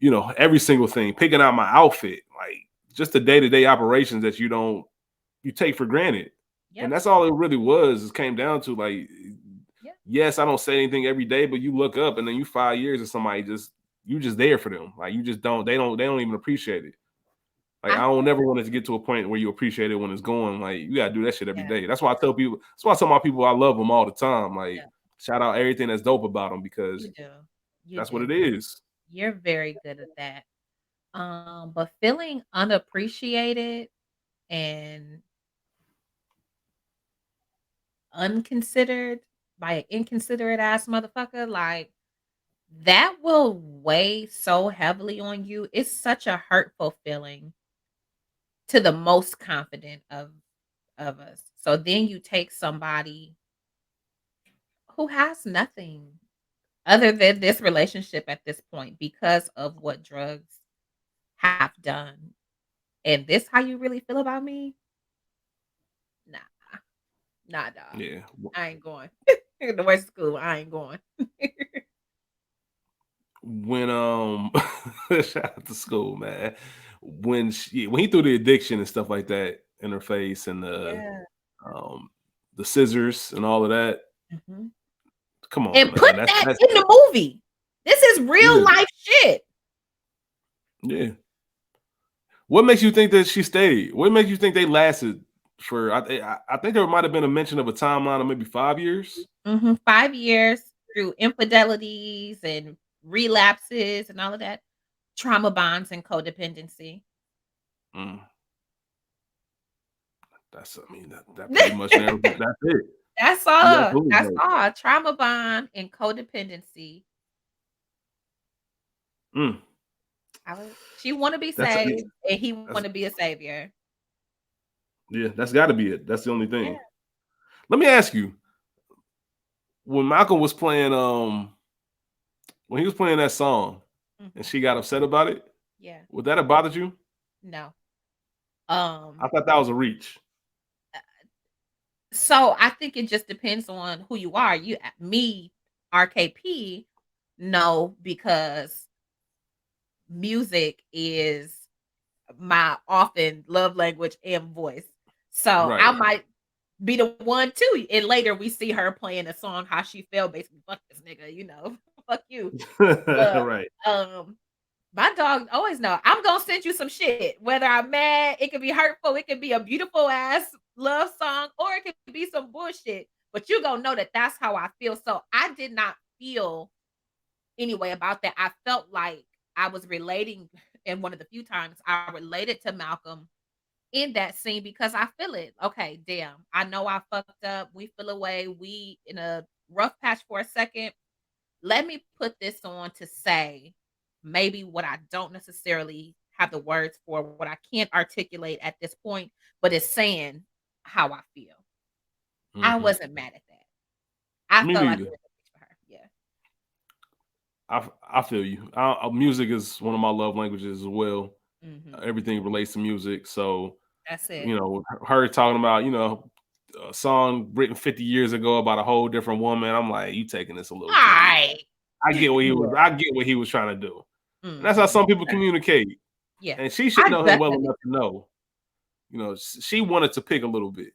Mhm. Every single thing, picking out my outfit, like just the day-to-day operations that you take for granted. And Yep. that's all it really was. It came down to like, Yep. yes, I don't say anything every day, but you look up and then you 5 years of somebody you just there for them. Like you just they don't even appreciate it. Like I I don't never want it to get to a point where you appreciate it when it's going. Like you gotta do that shit every yeah, day. That's why I tell people. That's why I tell my people I love them all the time. Like yeah, shout out everything that's dope about them because you do. You That's what it do. is. You're very good at that. But feeling unappreciated and unconsidered by an inconsiderate ass motherfucker, like that will weigh so heavily on you. It's such a hurtful feeling to the most confident of us. So then you take somebody who has nothing other than this relationship at this point because of what drugs have done. And this how you really feel about me? Nah, nah, dog. Yeah. I ain't going. The way school, I ain't going. When shout out to school, man. When he threw the addiction and stuff like that in her face and Yeah. um the scissors and all of that. Mhm. Come on, And put man. that That's in the movie. This is real yeah, life shit. yeah. What makes you think that she stayed? What makes you think they lasted for? I think there might have been a mention of a timeline of maybe 5 years. 5 years through infidelities and relapses and all of that. Trauma bonds and codependency. Mm, I mean, that pretty much narrows it. That's it. That's You all. absolutely That's right. all. Trauma bond and codependency. Mm, She wanna be that's saved, and he that's wanna be a savior. yeah. That's got to be it. That's the only Yeah. thing. Let me ask you: when Malcolm was playing, when he was playing that song, and Mhm. she got upset about it, Yeah. would that have bothered you? No. I Um, thought that was a reach. so I think it just depends on who you are. Me, RKP, no, because music is my often love language and voice. So I Right. might be the one too. And later we see her playing a song how she felt basically fuck this nigga, fuck you. But Right. um my dog always know I'm gonna send you some shit. Whether I'm mad, it could be hurtful, it could be a beautiful ass love song, or it could be some bullshit. But you gonna know that that's how I feel. So I did not feel anyway about that. I felt like I was relating, and one of the few times I related to Malcolm in that scene because I feel it. Okay, damn. I know I fucked up. We feel away. We in a rough patch for a second. Let me put this on to say maybe what I don't necessarily have the words for, what I can't articulate at this point, but it's saying how I feel. I Hmm. wasn't mad at that. I Me felt like it neither. was a reach for her. Yeah. I feel you. Music is one of my love languages as well. Mhm. Everything relates to music. So, That's it. her talking about, a song written 50 years ago about a whole different woman. I'm like, you taking this a little too deep. Right. I get what he was. Yeah. I get what he was trying to do, and that's how Mhm. some people Okay. communicate. Yeah. And she should I know him well definitely enough to know. She wanted to pick a little bit.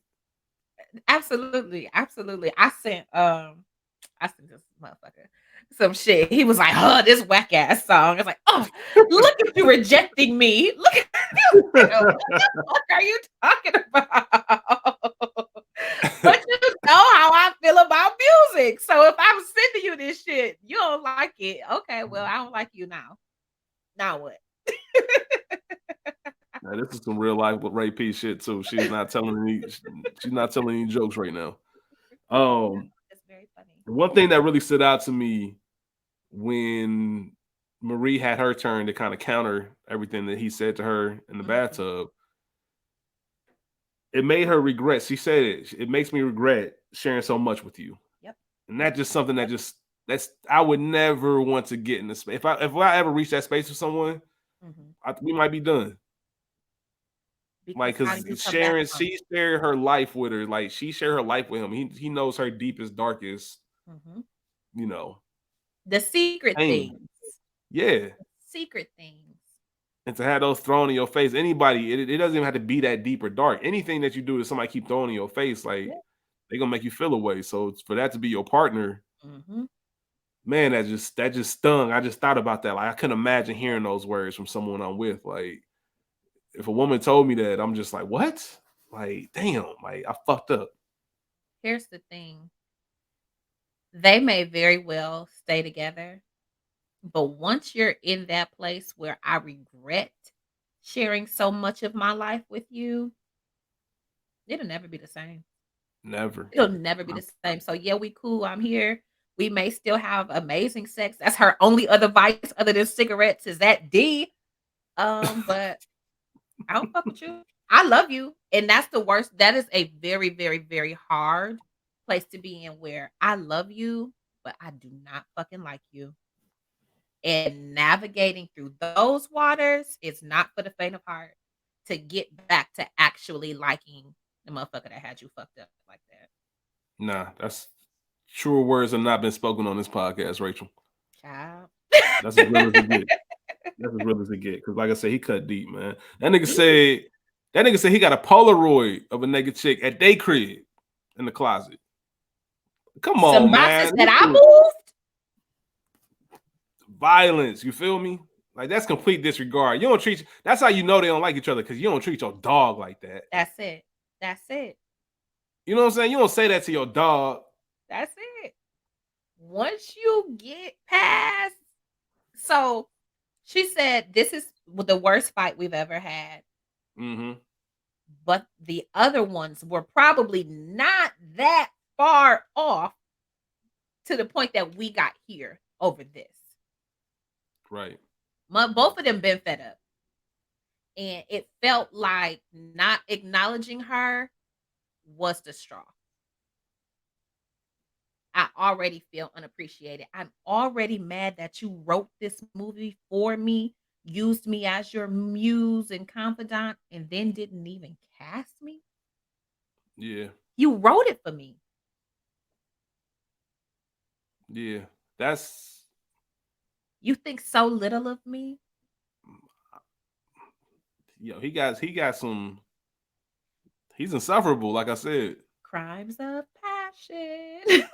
absolutely, absolutely. I sent this motherfucker some shit. He was like, "Huh, this whack ass song." I was like, "Oh, look at you rejecting me. Look at you. Nigga. What the fuck are you talking about?" But you know how I feel about music. So if I'm sending you this shit, you don't like it. Okay, well, I don't like you now. Now what? Now, this is some real life with Ray P shit too. She's not telling any jokes right now. Um, It's very funny. One thing that really stood out to me when Marie had her turn to kind of counter everything that he said to her in the Mhm. bathtub, it made her regret. She said it makes me regret sharing so much with you. Yep. And that's just something that's I would never want to get in the space. If I ever reach that space with someone, Mhm. we might be done. Like, Because how do cause you come back sharing, from she shared her life with her. Like, she shared her life with him. He knows her deepest, darkest, it? Mhm. you know, The secret pain. things. Yeah. Secret things. And to have those thrown in your face, anybody, it doesn't even have to be that deep or dark. Anything that you do that somebody keep throwing in your face, like, Yeah. they're gonna make you feel away. So for that to be your partner, Mhm. man, that just stung. I just thought about that. Like, I couldn't imagine hearing those words from someone I'm with. Like, if a woman told me that, I'm just like, what? Like, damn, like I fucked up. Here's the thing. They may very well stay together, But once you're in that place where I regret sharing so much of my life with you, it'll never be the same. Never. It'll never be the same. So yeah, we cool. I'm here. We may still have amazing sex. That's her only other vice other than cigarettes is that D. But I don't fuck with you. I love you. And that's the worst. That is a very, very, very hard place to be in where I love you, but I do not fucking like you. And navigating through those waters is not for the faint of heart to get back to actually liking the motherfucker that had you fucked up like that. Nah, that's truer words have not been spoken on this podcast, Rachel. Child. That's as real as it get. That's as real as it get. Because like I said, he cut deep, man. That nigga said he got a Polaroid of a naked chick at day crib in the closet. Come on, Some man. boxes that I moved. Violence, you feel me? Like that's complete disregard. You don't treat. That's how you know they don't like each other because you don't treat your dog like that. That's it. That's it. You know what I'm saying? You don't say that to your dog. That's it. Once you get past, so she said this is the worst fight we've ever had. Mm-hmm. But the other ones were probably not that far off to the point that we got here over this. Right. Both of them been fed up. And it felt like not acknowledging her was the straw. I already feel unappreciated. I'm already mad that you wrote this movie for me, used me as your muse and confidant, and then didn't even cast me. Yeah. You wrote it for me. Yeah. That's. You think so little of me? Yo, he got some. He's insufferable, like I said. Crimes of passion.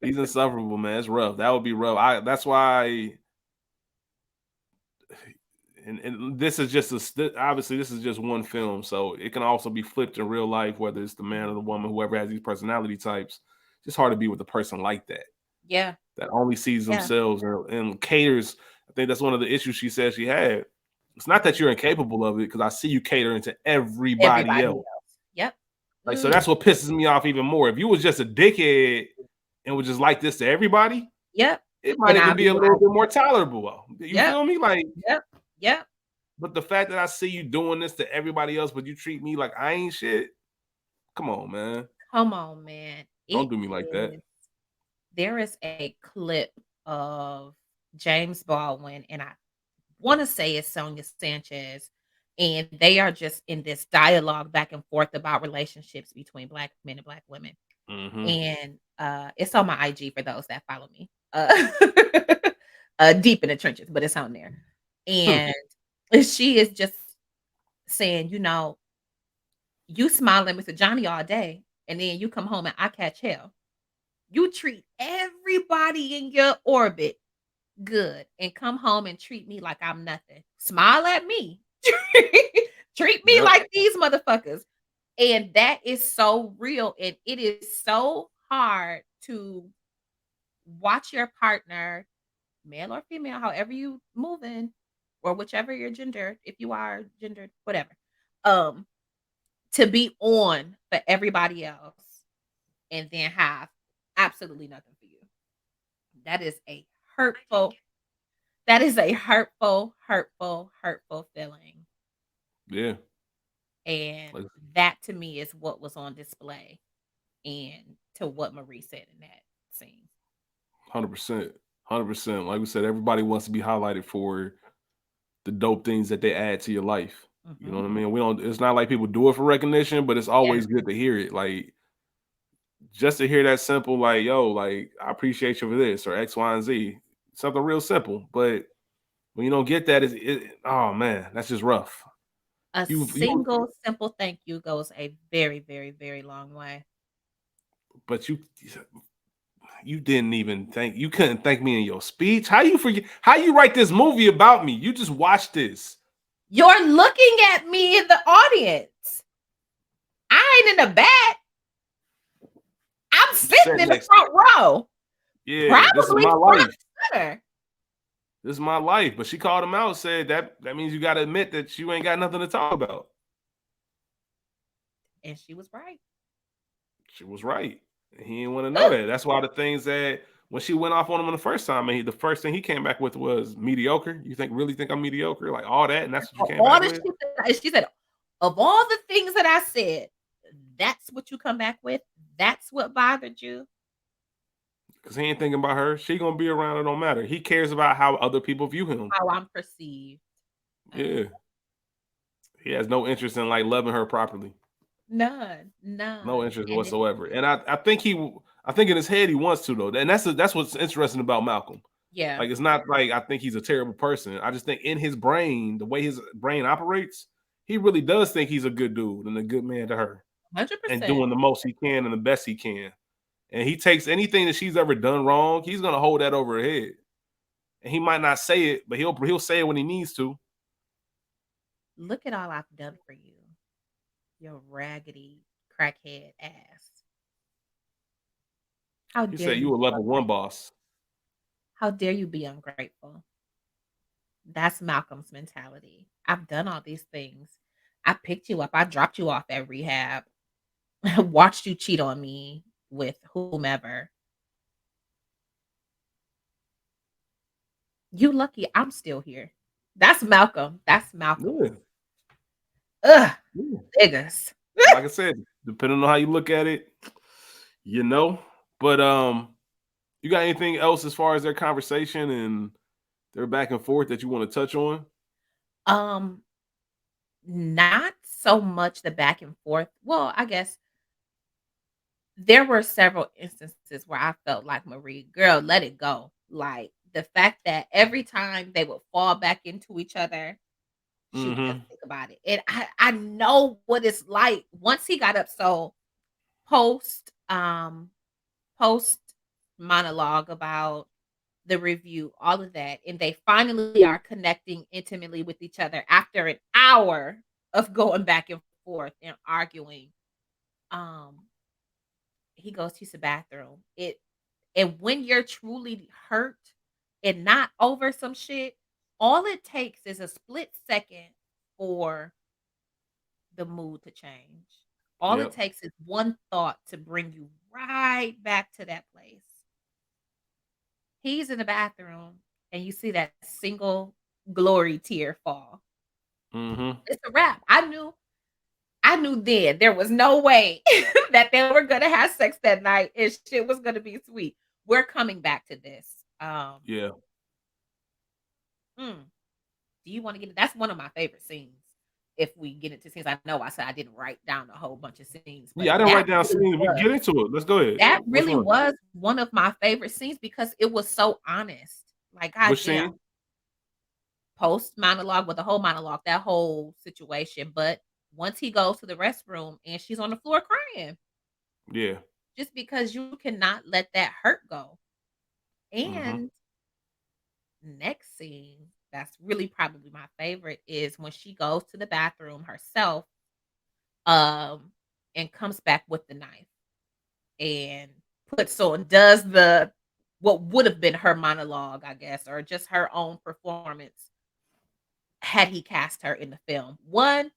He's insufferable, man. It's rough. That would be rough. That's why. And this is just obviously this is just one film, so it can also be flipped in real life, whether it's the man or the woman, whoever has these personality types. It's just hard to be with a person like that. Yeah. That only sees themselves and caters. I think that's one of the issues she said she had. It's not that you're incapable of it, because I see you catering to everybody else. Yep. Like, so that's what pisses me off even more. If you was just a dickhead and was just like this to everybody, yep, it might even be a little bit more tolerable. You feel me? Like, yep. But the fact that I see you doing this to everybody else, but you treat me like I ain't shit. Come on, man. Come on, man. Don't do me like that. There is a clip of James Baldwin, and I want to say it's Sonia Sanchez, and they are just in this dialogue back and forth about relationships between Black men and Black women. Mm-hmm. And it's on my IG for those that follow me. Deep in the trenches, but it's on there. And she is just saying, you know, you smiling Mr. Johnny all day, and then you come home and I catch hell. You treat everybody in your orbit good and come home and treat me like I'm nothing. Smile at me. Treat me like these motherfuckers. And that is so real. And it is so hard to watch your partner, male or female, however you moving, or whichever your gender, if you are gendered, whatever, to be on for everybody else and then have absolutely nothing for you. That is a hurtful feeling. Yeah. And that to me is what was on display and to what Marie said in that scene. 100%. 100%. Like we said, everybody wants to be highlighted for the dope things that they add to your life. Mm-hmm. You know what I mean? It's not like people do it for recognition, but it's always good to hear it. Like, just to hear that simple, like, yo, like, I appreciate you for this or X, Y, and Z. Something real simple. But when you don't get that, oh man, that's just rough. A single simple thank you goes a very, very, very long way. But you didn't even you couldn't thank me in your speech. How you forget? How you write this movie about me? You just watched this. You're looking at me in the audience. I ain't in the back. I'm sitting in the front row. Yeah, this is Probably my front life. and center. This is my life. But she called him out, said that means you got to admit that you ain't got nothing to talk about. And she was right. She was right. He didn't want to know Ugh. that. That's why the things that when she went off on him the first time, and the first thing he came back with was mediocre. You really think I'm mediocre? Like all that, and that's what you came All back the with? shit that she said, of all the things that I said, that's what you come back with? That's what bothered you? Because he ain't thinking about her. She gonna be around. It don't matter. He cares about how other people view him. How I'm perceived. Yeah, he has no interest in like loving her properly. None. No None. interest And it whatsoever. And I think I think in his head he wants to though. And that's what's interesting about Malcolm. yeah, Like it's not like I think he's a terrible person. I just think in his brain, the way his brain operates, he really does think he's a good dude and a good man to her, and 100%. doing the most he can and the best he can. And he takes anything that she's ever done wrong, he's gonna hold that over her head. And he might not say it, but he'll say it when he needs to. Look at all I've done for you. Your raggedy crackhead ass. How He dare said you you a be level one ungrateful? boss. How dare you be ungrateful? That's Malcolm's mentality. I've done all these things. I picked you up. I dropped you off at rehab. Watched you cheat on me with whomever. You lucky I'm still here. That's Malcolm. That's Malcolm. Yeah. Ugh, Yeah. niggas. Like I said, depending on how you look at it, you know. But you got anything else as far as their conversation and their back and forth that you want to touch on? Um, Not so much the back and forth. Well, I guess there were several instances where I felt like Marie, girl, let it go. Like the fact that every time they would fall back into each other, she would just Mm-hmm. think about it. And I know what it's like once he got up. So post post monologue about the review, all of that, and they finally are connecting intimately with each other after an hour of going back and forth and arguing. Um, he goes to use the bathroom. And when you're truly hurt and not over some shit, all it takes is a split second for the mood to change. All it Yep. takes is one thought to bring you right back to that place. He's in the bathroom and you see that single glory tear fall. Mm-hmm. It's a wrap. I knew then there was no way that they were gonna have sex that night and shit was gonna be sweet. We're coming back to this. Yeah. Mm, do you want to get it? That's one of my favorite scenes. If we get into scenes, I know I said I didn't write down a whole bunch of scenes, but Yeah, I didn't write down scenes. We can get into it. Let's go ahead. Which one? was one of my favorite scenes because it was so honest. Like, Which goddamn, scene? post monologue with the whole monologue, that whole situation. But once he goes to the restroom and she's on the floor crying, Yeah. just because you cannot let that hurt go. Mm-hmm. And next scene, that's really probably my favorite, is when she goes to the bathroom herself, um, and comes back with the knife and puts on does the what would have been her monologue, I guess, or just her own performance had he cast her in the film. One,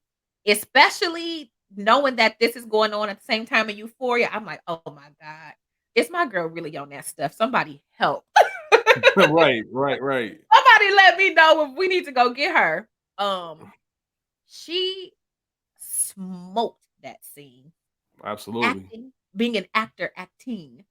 especially knowing that this is going on at the same time in Euphoria, I'm like, oh my God, is my girl really on that stuff? Somebody help. Right, right, right. Somebody let me know if we need to go get her. She smoked that scene. Absolutely. Acting, being an actor, acting.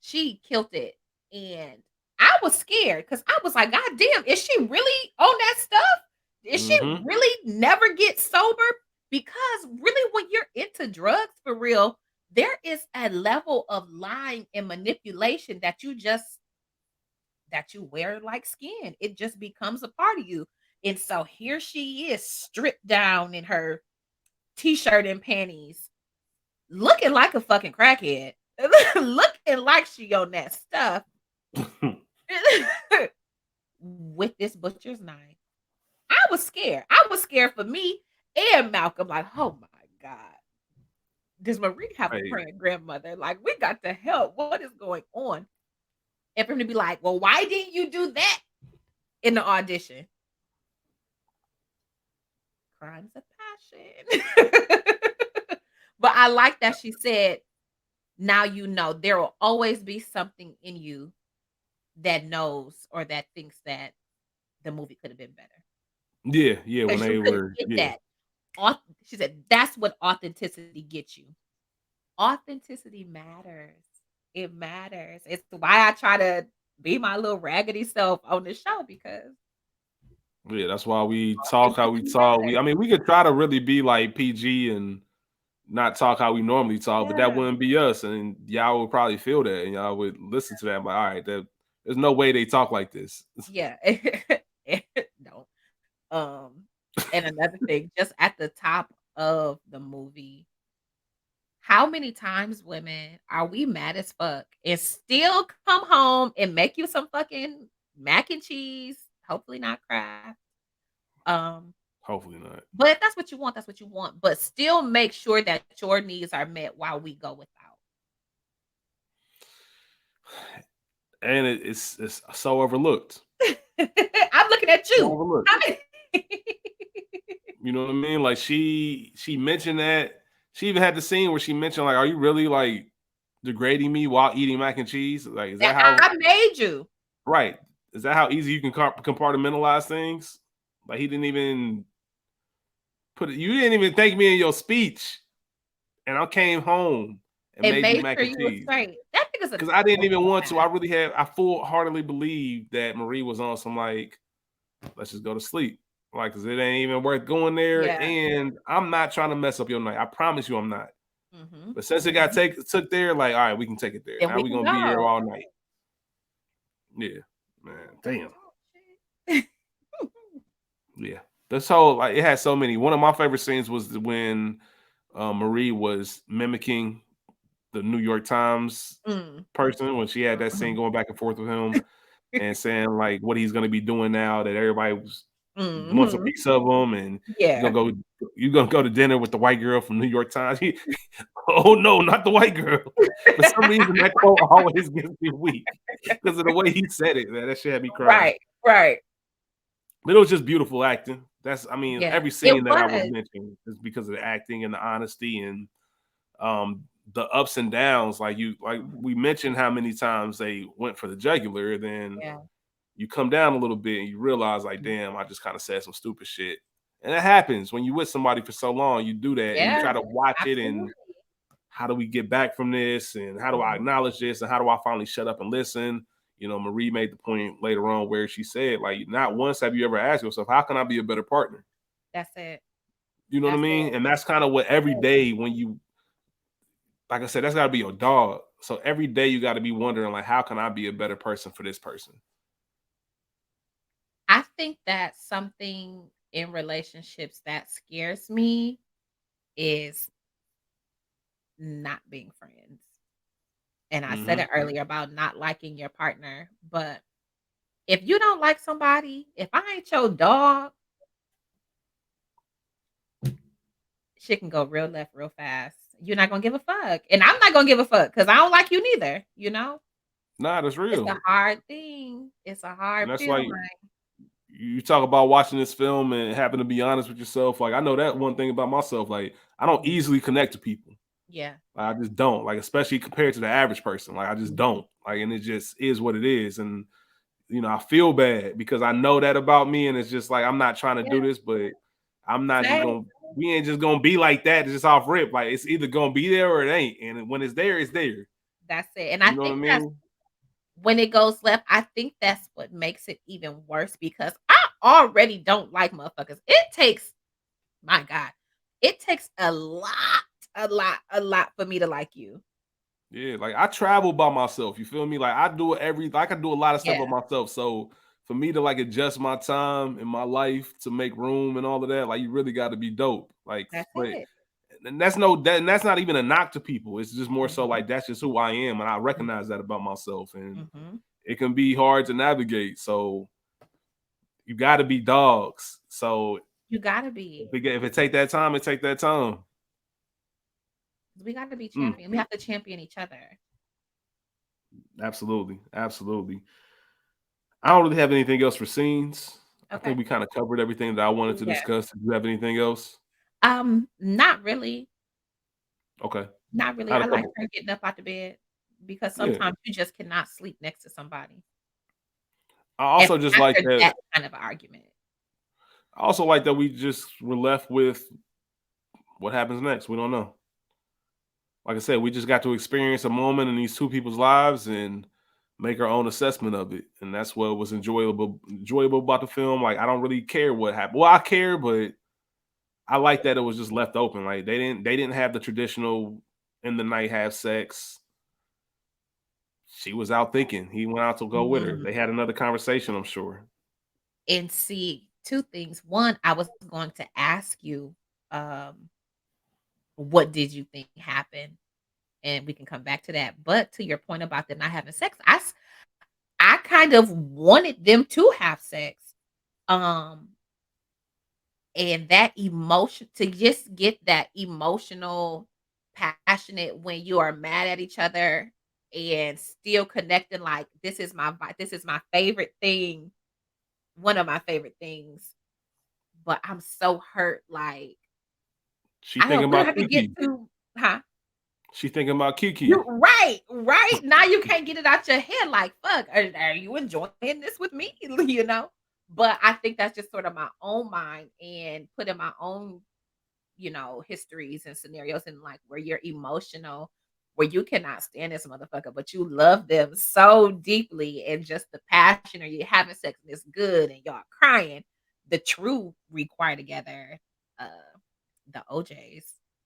She killed it. And I was scared because I was like, God damn, is she really on that stuff? Is she Mm-hmm. really never get sober? Because really, when you're into drugs for real, there is a level of lying and manipulation that you wear like skin. It just becomes a part of you. And so here she is, stripped down in her t-shirt and panties, looking like a fucking crackhead, looking like she on that stuff with this butcher's knife. I was scared. I was scared for me and Malcolm. Like, oh my God. Does Marie have a Right. praying grandmother? Like, we got to help. What is going on? And for him to be like, well, why didn't you do that in the audition? Crimes of passion. But I like that she said, now you know there will always be something in you that knows or that thinks that the movie could have been better. Yeah, when Because you they couldn't were, get yeah. that. She said that's what authenticity gets you. Authenticity matters. It matters. It's why I try to be my little raggedy self on the show because Yeah, that's why we talk how we authenticity talk. matters. I mean, we could try to really be like PG and not talk how we normally talk, but that Yeah. wouldn't be us. And y'all would probably feel that and y'all would listen to that. I'm like, all right, there's no way they talk like this. Yeah. No. And another thing, just at the top of the movie, how many times, women, are we mad as fuck and still come home and make you some fucking mac and cheese? Hopefully not Kraft. Um, Hopefully not. but if that's what you want, that's what you want. But still make sure that your needs are met while we go without. And it's so overlooked. I'm looking at So you. overlooked. I mean You know what I mean? Like she mentioned that. She even had the scene where she mentioned, like, are you really like degrading me while eating mac and cheese? Like, is that how I made you. right? Is that how easy you can compartmentalize things? Like he didn't even put it, you didn't even thank me in your speech. And I came home and And made you made mac sure and you was cheese. straight. That nigga's a Because I didn't even want to. psychopath. I full-heartedly believed that Marie was on some like, let's just go to sleep. Like, cause it ain't even worth going there. Yeah. And I'm not trying to mess up your night. I promise you I'm not. Mhm. But since it got took there, like, all right, we can take it there. Then Now we we're can gonna be here go. all night. Yeah, man. Damn. Yeah. This whole like it had so many. One of my favorite scenes was when Marie was mimicking the New York Times Mm. person when she had that scene Mhm. going back and forth with him and saying like what he's gonna be doing now that everybody wants a Mhm. piece of him and Yeah. you're gonna go to dinner with the white girl from New York Times. Oh no, not the white girl. For some reason that quote always gets me weak because of the way he said it, man. That shit had me crying. Right, right. But it was just beautiful acting. I mean, Yeah. every It scene that I was was. mentioning is because of the acting and the honesty and the ups and downs. Like we mentioned how many times they went for the jugular, then Yeah. you come down a little bit and you realize, like, damn, I just kind of said some stupid shit. And that happens when you with somebody for so long, you do that and you Yeah. try to watch it and Absolutely. how do we get back from this and how do I Mhm. acknowledge this and how do I finally shut up and listen? You know, Marie made the point later on where she said, like, not once have you ever asked yourself, how can I be a better partner? That's it. You know what I That's mean? it. And that's kind of what every day when you, like I said, that's got to be your dog. So every day you got to be wondering, like, how can I be a better person for this person? I think that something in relationships that scares me is not being friends. And I said Mm-hmm. it earlier about not liking your partner, but if you don't like somebody, if I ain't your dog, shit can go real left real fast. You're not gonna give a fuck. And I'm not gonna give a fuck because I don't like you neither, you know? Nah, that's It's a real. hard thing. It's a And hard that's like feeling. you talk about watching this film and having to be honest with yourself. Like I know that one thing about myself. Like I don't Mhm. easily connect to people. Yeah. Like, I just don't. Like especially compared to the average person. Like I just Mhm. don't. Like and it just is what it is. And you know I feel bad because I know that about me. And it's just like I'm not trying to Yeah. do this, but I'm not just Same. gonna. We ain't just gonna be like that. It's just off rip. Like it's either gonna be there or it ain't. And when it's there, it's there. That's it. And I You know what I think that's mean? when it goes left, I think that's what makes it even worse because I already don't like motherfuckers. It takes, my God, it takes a lot for me to like you. Yeah, like I travel by myself. You feel me? Like I can do a lot of stuff by Yeah, myself. So for me to like adjust my time in my life to make room and all of that, like you really got to be dope. Like, that's but it. and and that's not even a knock to people. It's just more so Mhm, like that's just who I am, and I mhm, recognize that about myself. And mhm. it can be hard to navigate. So you got to be dogs. So You gotta be. if it take that time, it take that time. We gotta be Mm. champion. We have to champion each other. Absolutely, absolutely. I don't really have anything else for scenes. I think Okay. we kind of covered everything that I wanted to Yeah. discuss. Do you have anything else? Not really. Okay, Not I really. had I a like couple. her getting up out the bed because Yeah, sometimes you just cannot sleep next to somebody I af also just like after that. that kind of argument. I also like that we just were left with what happens next. We don't know. Like I said, we just got to experience a moment in these two people's lives and make our own assessment of it. And that's what was enjoyable about the film. Like I don't really care what happened. Well, I care, but I like that it was just left open. Like they didn't have the traditional in the night have sex. She was out thinking. He went out to go with her. Mhm. They had another conversation, I'm sure. And see, 2 things. 1, I was going to ask you, um, what did you think happened? And we can come back to that. But to your point about them not having sex, I kind of wanted them to have sex. Um, and that emotion to just get that emotional, passionate when you are mad at each other and still connecting like this is my favorite thing, one of my favorite things, but I'm so hurt, like, She I thinking don't we don't about have to get Kiki. to huh? She thinking about You Kiki. right, right. Now you can't get it out your head like, "Fuck, are you enjoying this with me?" You know? But I think that's just sort of my own mind and putting my own, histories and scenarios and like where you're emotional, where you cannot stand this motherfucker, but you love them so deeply and just the passion or you having sex and it's good and y'all crying. The true require together, uh, the OJs,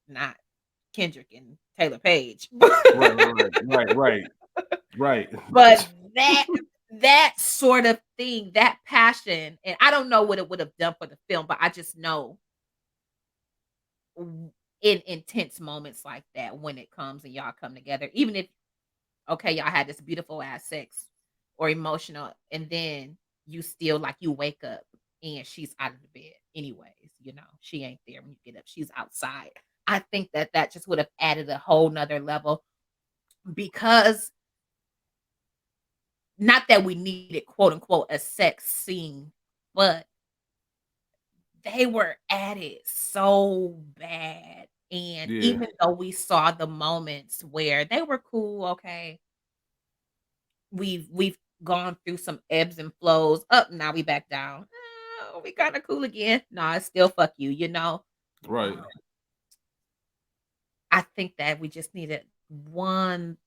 not Kendrick and Taylor Page. Right, right, right, right, right, But right. that sort of thing, that passion, and I don't know what it would have done for the film, but I just know in intense moments like that when it comes and y'all come together, even if okay, y'all had this beautiful ass sex or emotional, and then you still like you wake up and she's out of the bed anyways, she ain't there when you get up, she's outside. I think that just would have added a whole nother level because not that we needed quote unquote a sex scene, but they were at it so bad. And Yeah, even though we saw the moments where they were cool, okay, we've gone through some ebbs and flows. Up now we back down. We kind of cool again. Nah, it's still fuck you, you know. right. Um, I think that we just needed one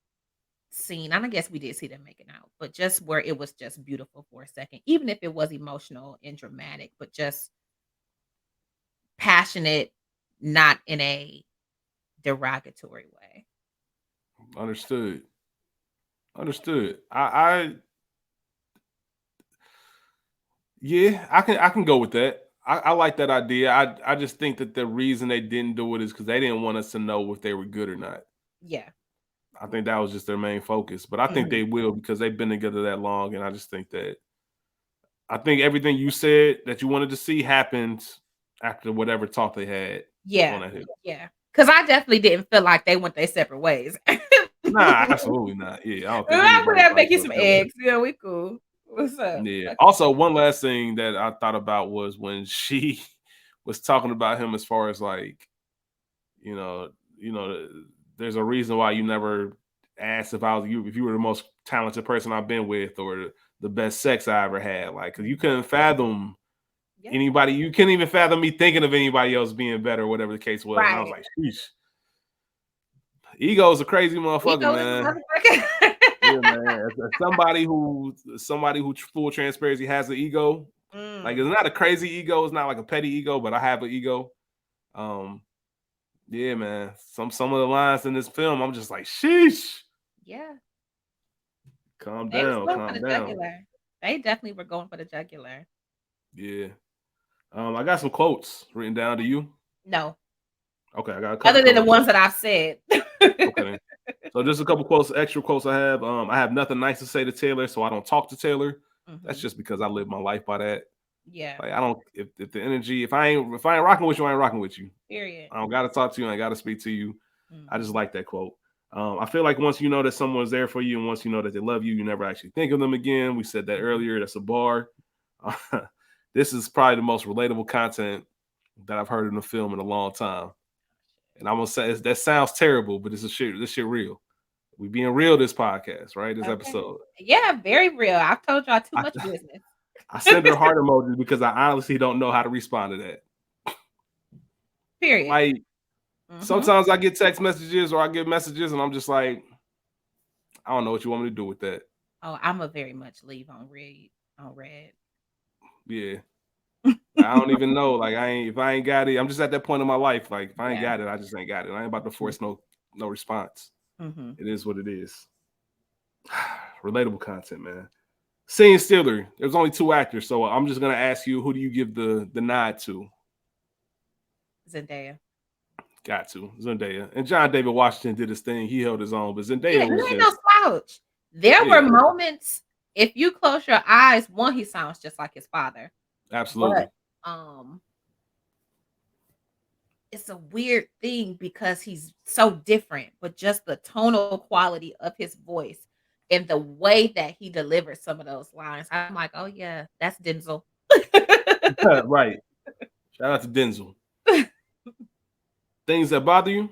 scene, and I guess we did see them making out, but just where it was just beautiful for a second, even if it was emotional and dramatic, but just passionate, not in a derogatory way. Understood. Understood. I yeah, I can go with that. I like that idea. I just think that the reason they didn't do it is because they didn't want us to know if they were good or not. Yeah. I think that was just their main focus. But I think Mhm. they will because they've been together that long, and I think everything you said that you wanted to see happened after whatever talk they had on Yeah. that hill. Yeah. Because I definitely didn't feel like they went their separate ways. Nah, absolutely not. Yeah, I don't think I put anybody that thought make it you felt some that way. eggs. Yeah, we cool. What's up? Yeah. Okay. Also, one last thing that I thought about was when she was talking about him as far as like, you know, you know, there's a reason why you never asked if you were the most talented person I've been with or the best sex I ever had. Like, cause you Mhm. couldn't fathom Yeah. anybody, you couldn't even fathom me thinking of anybody else being better, whatever the case was. And I was Right. like, sheesh, ego's a crazy motherfucker, Ego is a man. motherfucker. Yeah, man. As somebody who full transparency has an ego. Like it's Mm. not a crazy ego, it's not like a petty ego, but I have an ego. Um, yeah, man. Some of the lines in this film, I'm just like, sheesh. Yeah. Calm They was down, going for calm the down. jugular. They definitely were going for the jugular. Yeah. I got some quotes written down to you. No. Okay, I got a couple Other than the quotes. ones that I've said. Okay. So just a couple quotes, extra quotes I have. I have nothing nice to say to Taylor, so I don't talk to Taylor. That's Mhm. just because I live my life by that. Yeah. Like I don't if the energy, if I ain't rocking with you, I ain't rocking with you. Period. I don't gotta talk to you, I gotta speak to you. I just Mhm. like that quote. I feel like once you know that someone's there for you and once you know that they love you, you never actually think of them again. We said that earlier. That's a bar. This is probably the most relatable content that I've heard in a film in a long time. And I'm gonna say that sounds terrible, but this shit real. We being real this podcast, right? This Okay. episode. Yeah, very real. I've told y'all too I, much business. I send her heart emojis because I honestly don't know how to respond to that. Period. Like sometimes I get text messages or I get messages and I'm just like, I don't know what you want me to do with that. Oh, I'm a very much leave on red. Yeah. I don't even know. Like if I ain't got it, I'm just at that point in my life. Like if I ain't got it, I just ain't got it. I ain't about to force no response. It is what it is. Relatable content, man. Scene Stealer. There's only 2 actors, so I'm just gonna ask you, who do you give the nod to? Zendaya. Got to Zendaya. And John David Washington did his thing. He held his own, but Zendaya was ain't just no slouch. There were moments. If you close your eyes, one, he sounds just like his father. Absolutely. But, it's a weird thing because he's so different, but just the tonal quality of his voice and the way that he delivers some of those lines, I'm like, oh yeah, that's Denzel. Right. Shout out to Denzel. Things that bother you?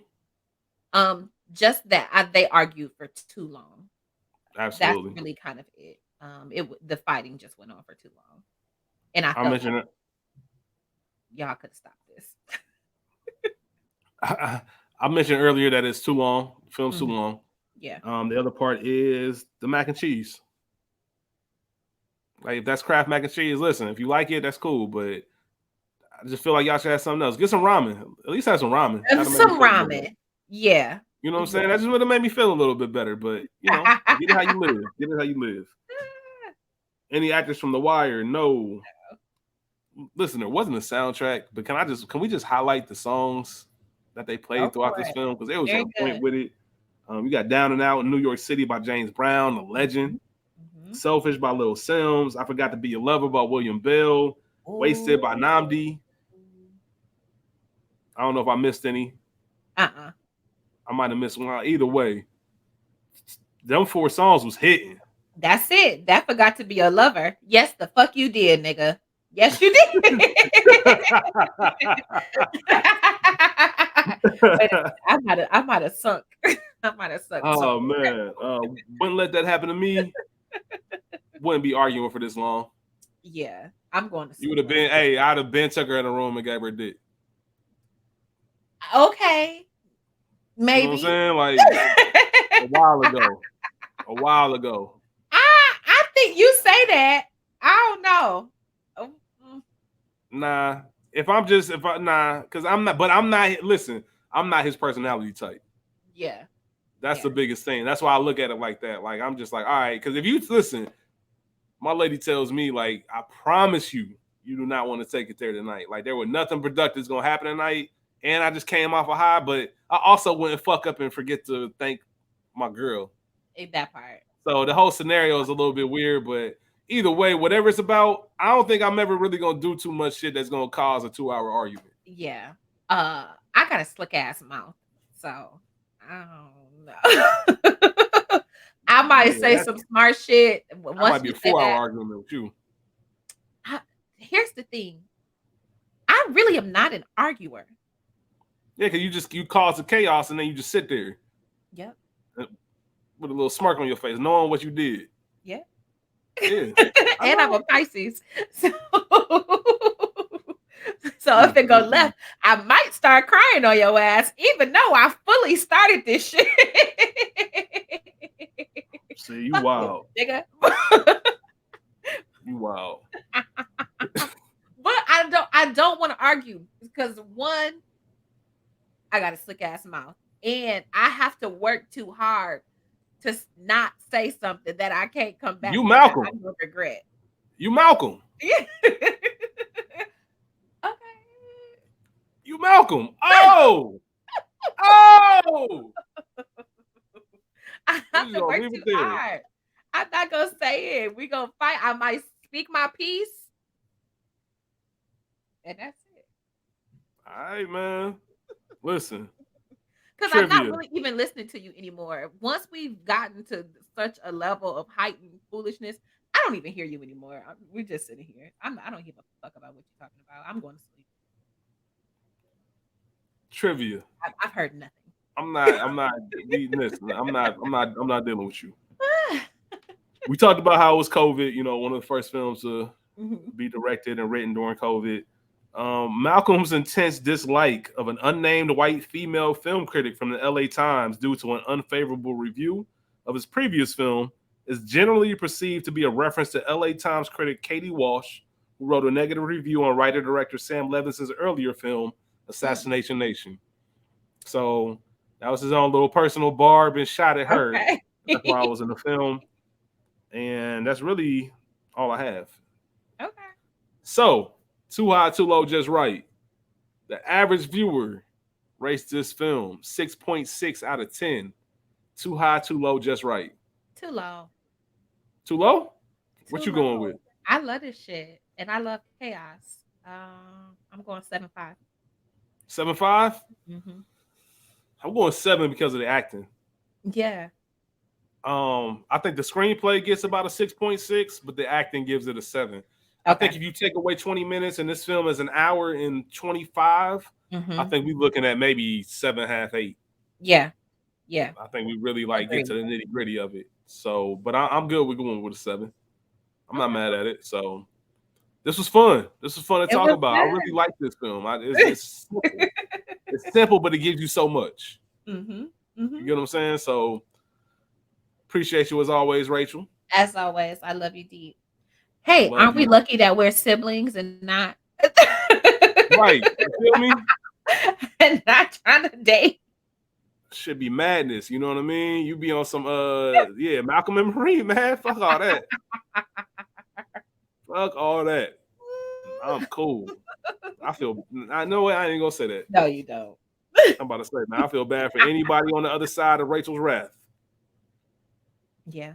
Just that they argued for too long. Absolutely. That's really kind of it. The fighting just went on for too long, and I mentioned it. Y'all could stop this. I mentioned earlier that it's too long. The film's too long. Yeah. The other part is the mac and cheese. Like if that's Kraft mac and cheese, listen, if you like it, that's cool. But I just feel like y'all should have something else. Get some ramen. At least have some ramen. Some ramen. Yeah. You know what I'm saying? That just would have made me feel a little bit better. But you know, get it how you live. Get it how you live. Any actors from The Wire? No. Listen, there wasn't a soundtrack, but can we just highlight the songs that they played throughout this film? Because there was a point with it. You got Down and Out in New York City by James Brown, The Legend. Selfish by Lil Sims. I Forgot to Be Your Lover by William Bell. Wasted by Namdi. I don't know if I missed any. I might have missed one. Either way, them 4 songs was hitting. That's it. That Forgot to Be Your Lover. Yes, the fuck you did, nigga. Yes, you did. I might have sunk. I might have sunk. Oh man, wouldn't let that happen to me. Wouldn't be arguing for this long. Yeah, I'm going to. You would have been. Hey, I'd have been took her in a room and gave her a dick. Okay, maybe. You know what I'm saying? Like a while ago. I think you say that. I don't know. Nah, because I'm not. But I'm not. Listen, I'm not his personality type. Yeah, that's the biggest thing. That's why I look at it like that. Like I'm just like, all right, because if you listen, my lady tells me like, I promise you, you do not want to take it there tonight. Like there was nothing productive is gonna happen tonight, and I just came off a high. But I also wouldn't fuck up and forget to thank my girl. That part. So the whole scenario is a little bit weird, but either way, whatever it's about, I don't think I'm ever really gonna do too much shit that's gonna cause a 2-hour argument. Yeah. I got a slick ass mouth, so I don't know. I might say some smart shit. That might be a 4-hour argument with you. Here's the thing. I really am not an arguer. Yeah, because you cause the chaos and then you just sit there. Yep. With a little smirk on your face, knowing what you did. Yeah. Yeah. And I'm a Pisces. So if it go left, I might start crying on your ass, even though I fully started this shit. See, you wild. Nigga. You wild. But I don't want to argue because one, I got a slick ass mouth. And I have to work too hard to not say something that I can't come back. You Malcolm. I will regret. You Malcolm. Yeah. Okay. You Malcolm. Oh. Oh. I have to work too hard. I'm not gonna say it. We're gonna fight. I might speak my piece. And that's it. All right, man. Listen. Because I'm not Trivia. really even listening to you anymore. Once we've gotten to such a level of heightened foolishness, I don't even hear you anymore. We're just sitting here. I don't give a fuck about what you're talking about. I'm going to sleep. Trivia. I've heard nothing. I'm not we listen, I'm not dealing with you. We talked about how it was COVID, one of the first films to Mhm. be directed and written during COVID. Malcolm's intense dislike of an unnamed white female film critic from the LA Times due to an unfavorable review of his previous film is generally perceived to be a reference to LA Times critic Katie Walsh, who wrote a negative review on writer-director Sam Levinson's earlier film, Assassination Nation. So that was his own little personal barb and shot at her. Okay. That's why I was in the film. And that's really all I have. Okay. So, Too High, Too Low, Just Right. The average viewer rates this film 6.6 out of 10. Too high, too low, just right. Too low. Too low? What Too you going low. with? I love this shit. And I love chaos. I'm going 7.5. 7.5? Mm-hmm. I'm going 7 because of the acting. Yeah. I think the screenplay gets about a 6.6, but the acting gives it a 7. Okay. I think if you take away 20 minutes and this film is an hour and 25, I think we're looking at maybe 7.5, 8. Yeah. Yeah. I think we really get to the nitty gritty of it. So, but I'm good with going with a 7. I'm not mad at it. So, this was fun. This was fun to talk about. I really like this film. It's simple. It's simple, but it gives you so much. Mm-hmm. You get what I'm saying? So, appreciate you as always, Rachel. As always, I love you deep. Hey, Love aren't we you. lucky that we're siblings and not Right? You feel me? and not trying to date? Should be madness. You know what I mean? You be on some Malcolm and Marie, man. Fuck all that. Fuck all that. I'm cool. I know I ain't gonna say that. No, you don't. I'm about to say, man, I feel bad for anybody on the other side of Rachel's wrath. Yeah.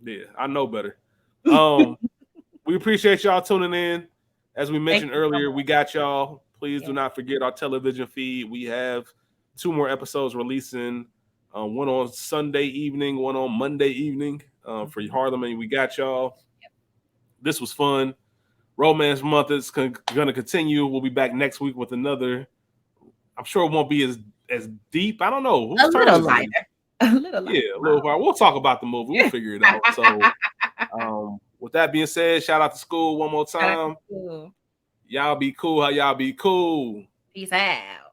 Yeah, I know better. We appreciate y'all tuning in. As we mentioned earlier, we got y'all. Please do not forget our television feed. We have 2 more episodes releasing. One on Sunday evening, one on Monday evening for Harlem, and we got y'all. Yep. This was fun. Romance Month is going to continue. We'll be back next week with another. I'm sure it won't be as deep. I don't know. A little lighter. A little lighter. Yeah, a little while. We'll talk about the movie. We'll figure it out. So, with that being said, shout out to school one more time. Y'all be cool. How y'all be cool? Peace out.